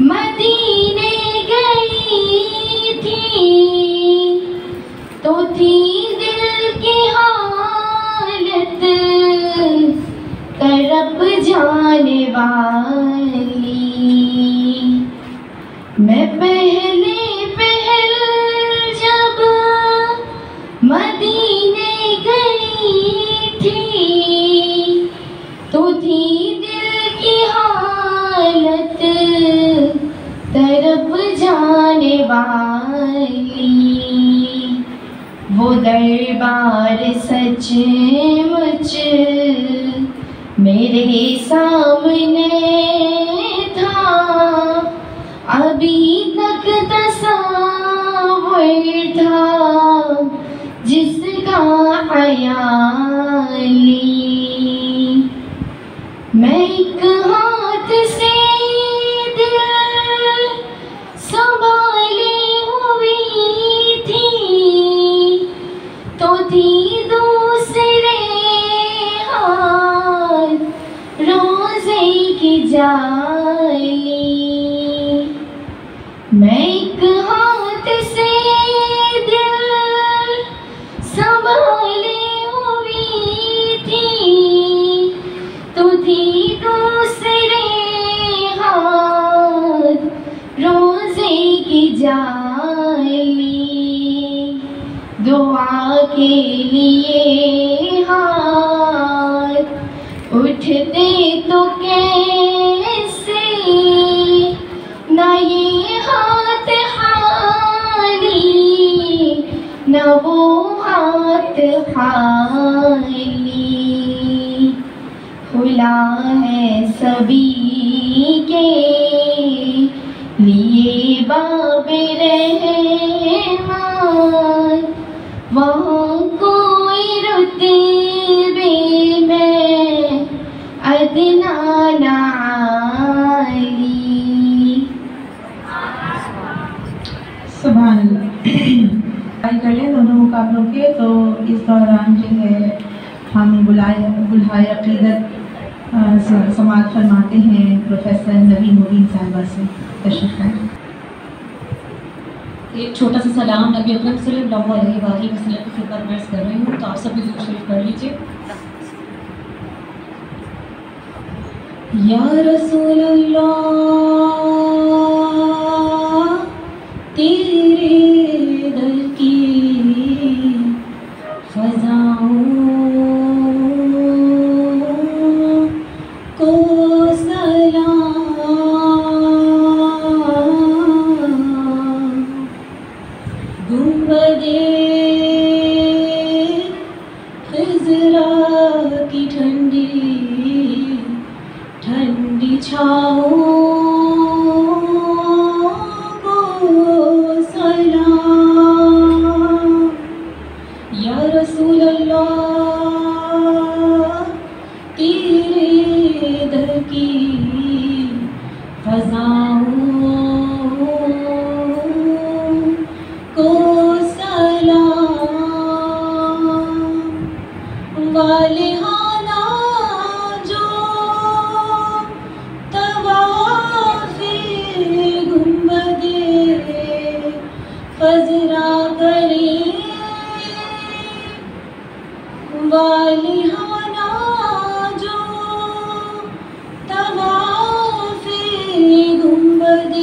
[SPEAKER 3] مدینے گئی تھی تو تھی دل کی حالت تڑپ جانے والی، میں پہلے پہل جب مدینے گئی تھی تو تھی دل کی حالت تڑپ جانے والی، وہ دربار سچ مچ میرے سامنے تھا، ابھی تک تصور تھا جس کا خیالی، میں ایک ہاتھ سے دل سنبھالے ہوئی تھی، کے لیے ہاتھ اٹھتے تو کیسے نہ یہ ہاتھ خالی نہ وہ ہاتھ خالی کھلا ہے سبھی کے لیے باب رحمان وہاں کوئی رتبے میں ادنا نہ عالی.
[SPEAKER 1] سبحان اللہ. کر لیں دونوں مقابلوں کے. تو اس دوران جو ہے ہم بلہائے عقیدت سماعت فرماتے ہیں پروفیسر نوین مبین صاحبہ سے. تشریف لائیں.
[SPEAKER 7] ایک چھوٹا سا سلام نبی اکرم صلی اللہ علیہ وآلہ وسلم کی خدمت میں عرض کر رہی ہوں. تو آپ سب بھی ذکر شریف پڑھ لیجیے. یا رسول اللہ تیرے در کی فضاؤں کو سلام گنبدِ خضرا کی ٹھنڈی ٹھنڈی چھاؤں کو سلام. یا رسول اللہ تیرے در کی فضاؤں کو سلام. والہانہ جو طواف گنبد خضرا کرے والہانہ جو طواف گنبد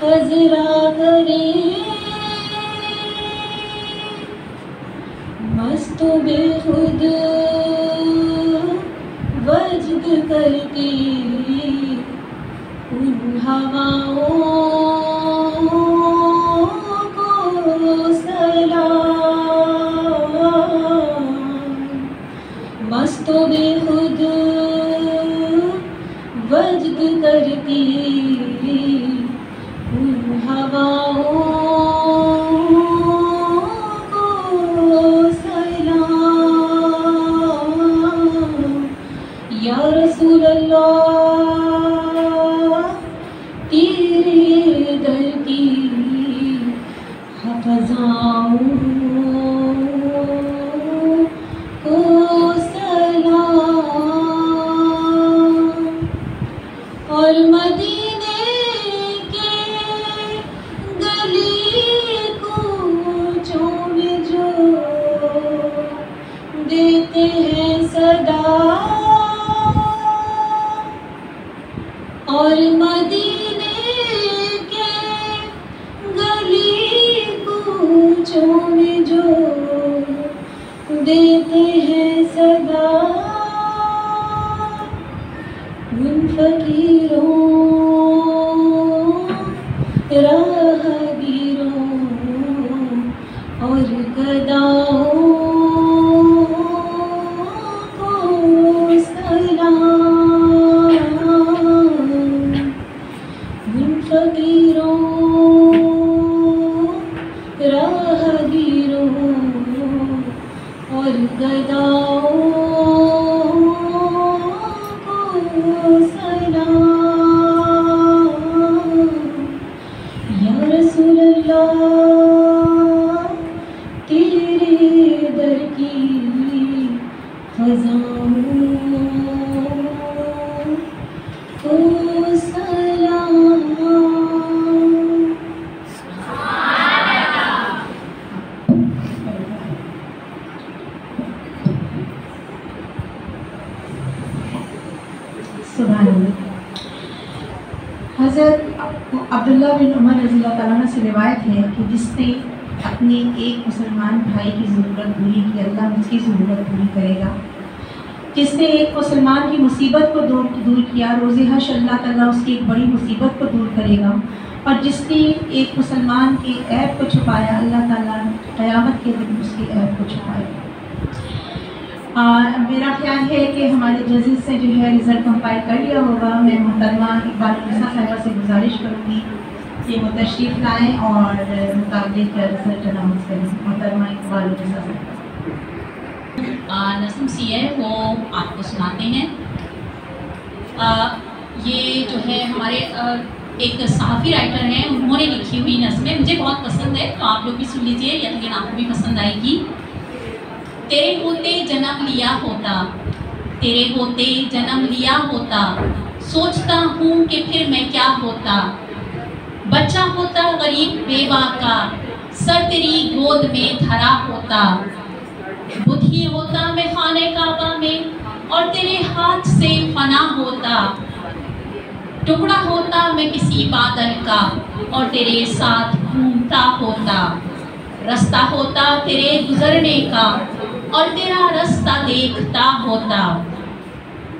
[SPEAKER 7] خضرا کرے مست بے خود وجد کرتی ان ہواؤں کو سلام. مست بے خود وجد کرتی ان ہواؤں کو سلام. یا رسول اللہ تیرے در کی فضاؤں کو سلام. اور مدینے کے گلی کوچوں میں جو دیتے ہیں صدا اور مدینے کے گلی کوچوں میں جو دیتے ہیں صدا ان فقیروں راہگیروں اور گداؤں کو سلام. ان فقیروں راہگیروں اور گداؤں کو سلام. یا رسول اللہ تیرے در کی فضاؤں کو سلام.
[SPEAKER 1] سبحان اللہ. حضرت عبداللہ بن عمر رضی اللہ تعالیٰ عنہ سے روایت ہے کہ جس نے اپنے ایک مسلمان بھائی کی ضرورت پوری کی، اللہ اس کی ضرورت پوری کرے گا۔ جس نے ایک مسلمان کی مصیبت کو دور کیا، روز حشر اللہ تعالیٰ اس کی ایک بڑی مصیبت کو دور کرے گا۔ اور جس نے ایک مسلمان کے عیب کو چھپایا، اللہ تعالیٰ قیامت کے دن اس کے عیب کو چھپائے گا۔ میرا خیال ہے کہ ہمارے ججز سے جو ہے رزلٹ کمپائل کر لیا ہوگا۔ میں محترمہ اقبال النساء صاحبہ سے گزارش کروں گی کہ وہ تشریف لائیں اور مقابلے کا رزلٹ اناؤنس کریں۔ محترمہ اقبال النساء صاحبہ
[SPEAKER 8] نظم سی ہے وہ آپ کو سناتے ہیں۔ یہ جو ہے ہمارے ایک صحافی رائٹر ہیں، انہوں نے لکھی ہوئی نظمیں مجھے بہت پسند ہے، تو آپ لوگ بھی سن لیجیے، یقیناً آپ کو بھی پسند آئے گی۔ تیرے ہوتے جنم لیا ہوتا، تیرے ہوتے جنم لیا ہوتا، سوچتا ہوں کہ پھر میں کیا ہوتا۔ بچہ ہوتا غریب بیوہ کا، سر تیری گود میں دھرا ہوتا۔ بدھ ہی ہوتا میں خانہ کعبہ میں، اور تیرے ہاتھ سے فنا ہوتا۔ ٹکڑا ہوتا میں کسی بادل کا، اور تیرے ساتھ گھومتا ہوتا۔ رستہ ہوتا تیرے گزرنے کا، اور تیرا رستہ دیکھتا ہوتا۔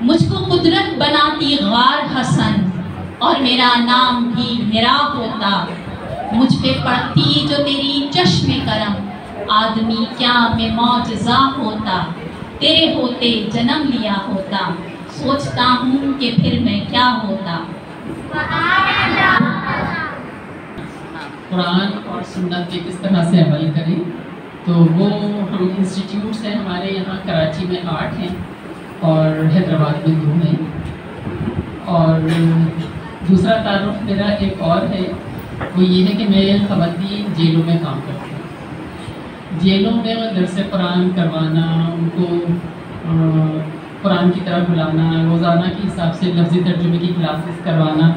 [SPEAKER 8] مجھ کو قدرت بناتی غار حسن، اور میرا نام بھی ہرا ہوتا۔ مجھ پہ پڑتی جو تیری چشم کرم، آدمی کیا میں معجزہ ہوتا۔ تیرے ہوتے جنم لیا ہوتا، سوچتا ہوں کہ پھر میں کیا ہوتا۔
[SPEAKER 9] قرآن اور سنت کے کس طرح سے عمل کریں، تو وہ ہم انسٹیٹیوٹس ہیں ہمارے یہاں کراچی میں 8 ہیں اور حیدرآباد میں 2 ہیں۔ اور دوسرا تعارف میرا ایک اور ہے، وہ یہ ہے کہ میں خواتین جیلوں میں کام کرتی ہوں۔ جیلوں میں درس قرآن کروانا، ان کو قرآن کی طرف بلانا، روزانہ کے حساب سے لفظی ترجمے کی کلاسز کروانا،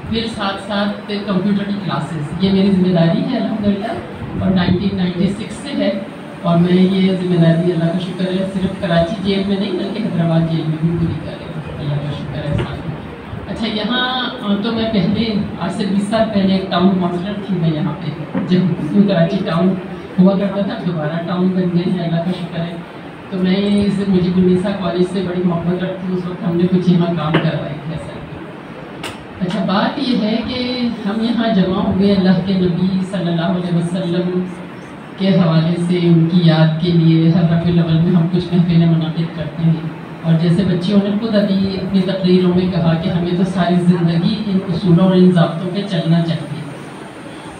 [SPEAKER 9] پھر ساتھ ساتھ کمپیوٹر کی کلاسز، یہ میری ذمہ داری ہے الحمدللہ، اور 1996 سے ہے۔ اور میں یہ ذمہ داری اللہ کا شکر ہے صرف کراچی جیل میں نہیں بلکہ حیدرآباد جیل میں بھی پوری کر رہی ہوں، اللہ کا شکر ہے ساتھ۔ اچھا، یہاں تو میں پہلے آج سے 20 سال پہلے ایک ٹاؤن کاؤنسلر تھی میں یہاں پہ، جب کراچی ٹاؤن ہوا کرتا تھا، دوبارہ ٹاؤن بن گئے ہیں، اللہ کا شکر ہے۔ تو میں اس مجیب النساء کالج سے بڑی محبت رکھتی ہوں، اس وقت ہم نے کچھ یہاں کام کروائے تھے سر۔ اچھا، بات یہ ہے کہ ہم یہاں جمع ہوئے اللہ کے نبی صلی اللہ علیہ وسلم کے حوالے سے، ان کی یاد کے لیے ہر ربیع الاول میں ہم کچھ محفلیں منعقد کرتے ہیں۔ اور جیسے بچیوں نے خود ابھی اپنی تقریروں میں کہا کہ ہمیں تو ساری زندگی ان اصولوں اور ان ضابطوں پہ چلنا چاہیے،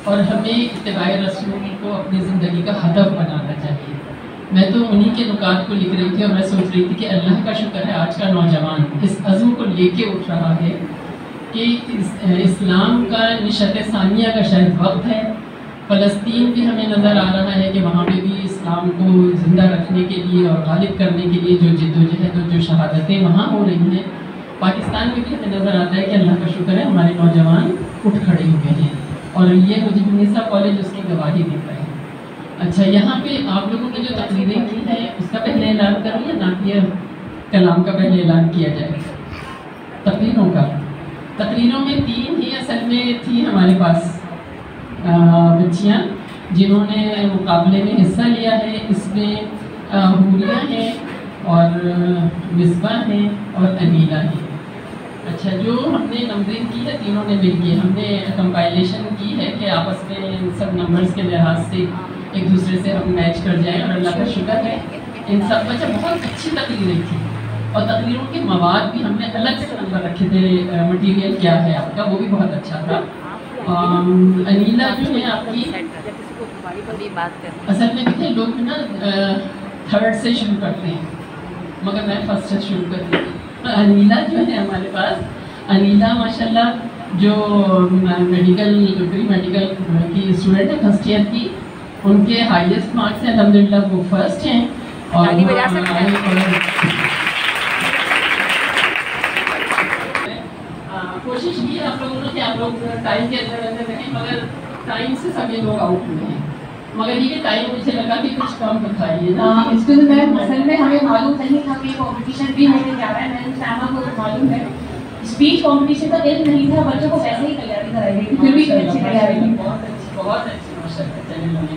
[SPEAKER 9] اور ہمیں اتباع رسول کو اپنی زندگی کا ہدف بنانا چاہیے۔ میں تو انہی کے نکات کو لکھ رہی تھی، اور میں سوچ رہی تھی کہ اللہ کا شکر ہے آج کا نوجوان اس عزم کو لے کے اٹھ رہا ہے کہ اسلام کا نشأت ثانیہ کا شاید وقت ہے۔ فلسطین بھی ہمیں نظر آ رہا ہے کہ وہاں پہ بھی اسلام کو زندہ رکھنے کے لیے اور غالب کرنے کے لیے جو جد و جہد اور جو شہادتیں وہاں ہو رہی ہیں، پاکستان میں بھی ہمیں نظر آتا ہے کہ اللہ کا شکر ہے ہمارے نوجوان اٹھ کھڑے ہوئے ہیں، اور یہ مجیب النساء کالج اس کی گواہی دیتا ہے۔ اچھا، یہاں پہ آپ لوگوں نے جو تقریریں کی ہیں اس کا پہلے اعلان کروں یا نعتیہ کلام کا پہلے اعلان کیا جائے؟ تقریروں کا، تقریروں میں 3 ہی اصل میں تھی ہمارے پاس بچیاں جنہوں نے مقابلے میں حصہ لیا ہے۔ اس میں حوریہ ہیں اور مصباح ہیں اور انیلا ہیں۔ اچھا، جو ہم نے نمبرنگ کی ہے تینوں نے مل کے، ہم نے کمپائلیشن کی ہے کہ آپس میں سب نمبرز کے لحاظ سے ایک دوسرے سے ہم میچ کر جائیں، اور اللہ کا شکر ہے ان سب بچہ بہت اچھی تقریریں تھیں، اور تقریروں کے مواد بھی ہم نے الگ سے نمبر رکھے تھے، مٹیریل کیا ہے آپ کا وہ بھی بہت اچھا تھا۔ انیلا جو ہے آپ کی اصل میں کتنے لوگ نا 3rd سے شروع کرتے ہیں، مگر میں 1st سے شروع کرتی تھی۔ انیلا جو ہے ہمارے پاس، انیلا ماشاءاللہ جو میڈیکل پری میڈیکل کی اسٹوڈنٹ ہے 1st ایئر کی، ان کے ہائیسٹ مارکس ہیں الحمدللہ، وہ 1st ہیں۔ اور کوشش کی آپ لوگوں نے کہ آپ لوگ ٹائم کے اندر اندر رہیں، مگر ٹائم سے سبھی لوگ آؤٹ ہوئے ہیں، مگر یہ ٹائم مجھے لگا کہ کچھ کم دکھائیے نا۔
[SPEAKER 10] اسکول میں اصل میں ہمیں معلوم نہیں تھا کہ کمپٹیشن بھی ہونے جا رہا ہے، میں نے سائمہ کو معلوم ہے اسپیچ کمپٹیشن کا علم نہیں تھا، بچوں کو ویسے ہی تیاری کرائی گئی، پھر بھی اچھی تیاری کی،
[SPEAKER 9] بہت اچھی ماشاءاللہ چلے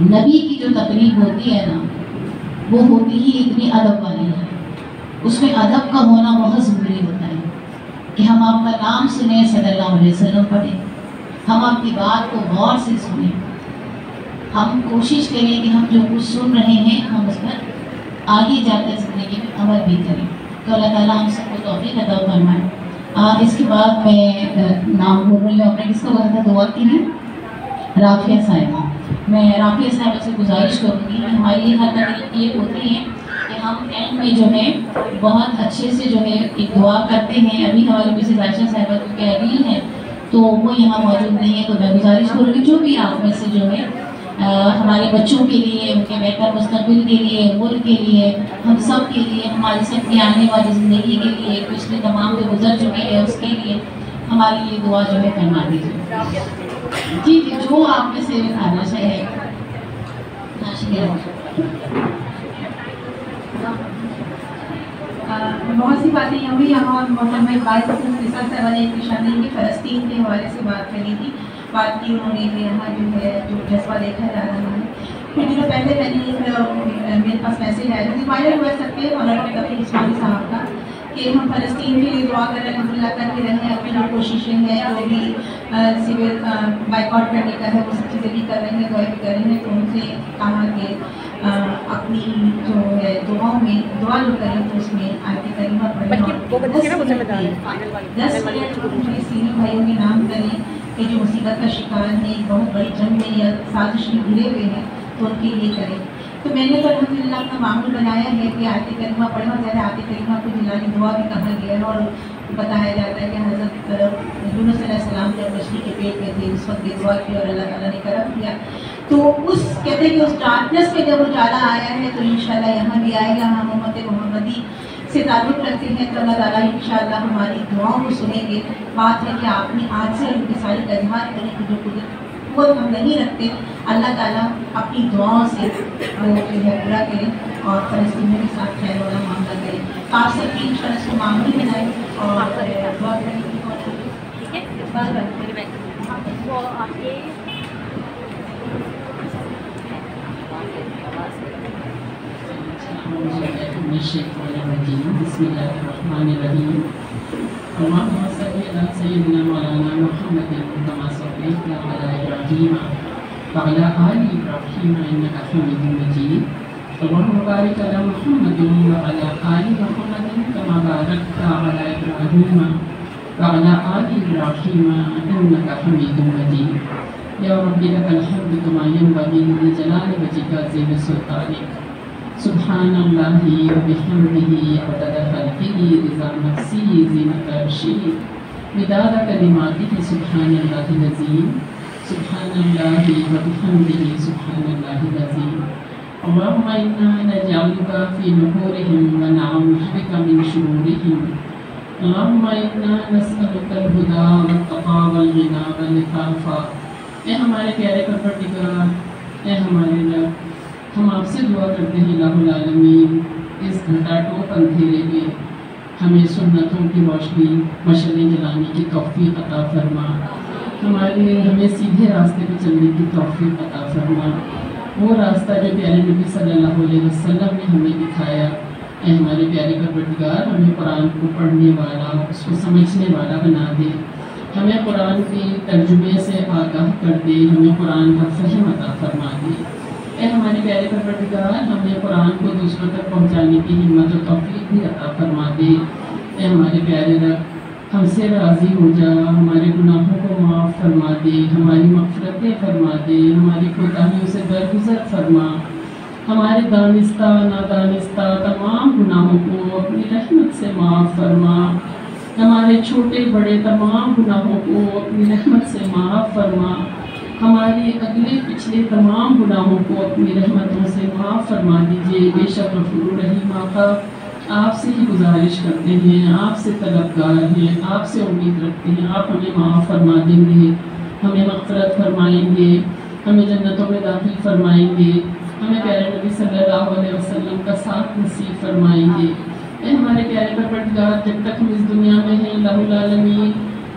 [SPEAKER 11] نبی کی جو تقریب ہوتی ہے نا وہ ہوتی ہی اتنی ادب والی ہے، اس میں ادب کا ہونا بہت ضروری ہوتا ہے کہ ہم آپ کا نام سنیں، صلی اللہ علیہ وسلم پڑھیں، ہم آپ کی بات کو غور سے سنیں، ہم کوشش کریں کہ ہم جو کچھ سن رہے ہیں ہم اس پر آگے جا کر زندگی میں عمل بھی کریں، تو اللہ تعالیٰ ہم سب کو توفیق عطا فرمائے۔ اس کے بعد میں نام بول رہی ہوں، آپ نے کس کو کہا تھا دعا کے لیے؟ رافیہ صاحبہ۔ میں رافیہ صاحبہ سے گزارش کروں گی کہ ہماری یہ ہر تقریب یہ ہوتی ہے کہ ہم اینڈ میں جو ہے بہت اچھے سے جو ہے ایک دعا کرتے ہیں۔ ابھی ہماری مسز عائشہ صاحبہ جو کہ علیل ہیں تو وہ یہاں موجود نہیں ہے، تو میں گزارش کروں گی جو بھی آپ میں سے جو ہے ہمارے بچوں کے لیے، ان کے بہتر مستقبل کے لیے، ملک کے لیے، ہم سب کے لیے، ہماری سب کی آنے والی زندگی کے لیے، پچھلے تمام جو گزر چکے ہیں اس کے لیے ہماری یہ دعا جو ہے فرما دیجیے۔ جی جی جو آپ میں سے آنا چاہے۔
[SPEAKER 1] بہت سی باتیں یہ ہوئی، یہاں محمد اقبال صاحبہ نے ایک نشانی کی فلسطین کے حوالے سے بات کری تھی، بات کی انہوں نے کہ یہاں جو ہے جو جذبہ دیکھا جا رہا ہے۔ کچھ دنوں پہلے میں نے میرے پاس میسیج آیا تھا، وائرل ہوا سکتے ہیں مولانا تقی عثمانی صاحب کا، کہ ہم فلسطین کے لیے دعا کریں، الحمد للہ کرتے رہے ہیں، اپنی جو کوششیں ہیں جو بھی سول بائیکاٹ کرنے کا ہے وہ سب چیزیں بھی کر رہے ہیں، دعائیں بھی کر رہے ہیں، تو ان سے کہا کہ اپنی جو ہے دعاؤں میں دعا جو کریں تو اس میں آیت کریمہ پڑھیں، 10 منٹ اپنے سینی بھائیوں کے نام کریں کہ جو مصیبت کا شکار ہیں، بہت بڑی جنگ میں یا سازش میں گھرے ہوئے ہیں، تو ان کے لیے کریں۔ تو میں نے تو الحمدللہ اپنا معمول بنایا ہے کہ آیت کریمہ پڑھنا، زیادہ آیت کریمہ کو جلانی دعا بھی کہا گیا ہے، اور بتایا جاتا ہے کہ حضرت یونس علیہ السلام جب مچھلی کے پیٹ میں تھے اس وقت یہ دعا کی اور اللہ تعالیٰ نے کرم کیا۔ تو اس کہتے ہیں کہ اس ڈارکنیس میں جب اجالا آیا ہے تو انشاءاللہ یہاں بھی آئے گا۔ ہم امت محمدی سے تعلق رکھتے ہیں تو اللہ تعالیٰ انشاءاللہ ہماری دعاؤں کو سنیں گے۔ بات ہے کہ آپ نے آج سے ان کی ساری کا اظہار کریں کہ جو قدرت ہم نہیں رکھتے، اللہ تعالیٰ اپنی دعاؤں سے وہ جو ہے پورا کریں اور فلسطینیوں کے ساتھ خیر والا معاملہ کریں۔ آپ سب کی انشاءاللہ اس کو معمولی بنائیں اور دعا کریں گے۔ ٹھیک ہے، بس
[SPEAKER 9] بسم اللہ الرحمن الرحیم۔ اللهم صل على سيدنا مولانا محمد كما صليت على ابراهيم وعلى ال ابراهيم انك حميد مجيد۔ اللهم بارك على محمد وعلى ال محمد كما باركت على ابراهيم وعلى ال ابراهيم انك حميد مجيد۔ یا رب لك الحمد كما ينبغي لجلال وجهك عظيم سلطانك۔ سبحان اللہ وبحمدہ عدد خلقہ رضا نفسہ زینت عرشہ مداد کلماتہ سبحان اللہ العظیم۔ سبحان اللہ وبحمدہ سبحان اللہ العظیم۔ اللہم انا نجعلک فی نحورہم ونعوذ بک من شرورہم۔ اللہم انا نسألک الہدی والتقی والغنی والعفاف۔ اے ہمارے پیارے پروردگار، اے ہمارے رب، ہم آپ سے دعا کرتے ہیں الہ العالمین، اس گھٹا ٹوپ اندھیرے میں ہمیں سنتوں کی روشنی مشعلیں جلانے کی توفیق عطا فرما، ہمیں سیدھے راستے پہ چلنے کی توفیق عطا فرما، وہ راستہ جو پیارے نبی صلی اللہ علیہ وسلم نے ہمیں دکھایا۔ اے ہمارے پیارے پروردگار، ہمیں قرآن کو پڑھنے والا، اس کو سمجھنے والا بنا دے، ہمیں قرآن کے ترجمے سے آگاہ کر دے، ہمیں قرآن کا فہم عطا فرما دے۔ اے ہمارے پیارے پروردگار، ہمیں قرآن کو دوسروں تک پہنچانے کی ہمت و توفیق بھی عطا فرما دے۔ اے ہمارے پیارے رب، ہم سے راضی ہو جا، ہمارے گناہوں کو معاف فرما دے، ہماری مغفرتیں فرما دے، ہماری کوتاہیوں سے درگزر فرما، ہمارے دانستہ نادانستہ تمام گناہوں کو اپنی رحمت سے معاف فرما، ہمارے چھوٹے بڑے تمام گناہوں کو اپنی رحمت سے معاف فرما، ہمارے اگلے پچھلے تمام گناہوں کو اپنی رحمتوں سے معاف فرما دیجیے۔ بے شک غفور رحیم آقا، آپ سے ہی گزارش کرتے ہیں، آپ سے طلبگار ہیں، آپ سے امید رکھتے ہیں، آپ ہمیں معاف فرما دیں گے، ہمیں مغفرت فرمائیں گے، ہمیں جنتوں میں داخل فرمائیں گے، ہمیں پیارے نبی صلی اللہ علیہ وسلم کا ساتھ نصیب فرمائیں گے۔ اے ہمارے پیارے پروردگار، جب تک ہم اس دنیا میں ہیں الہ العالمین،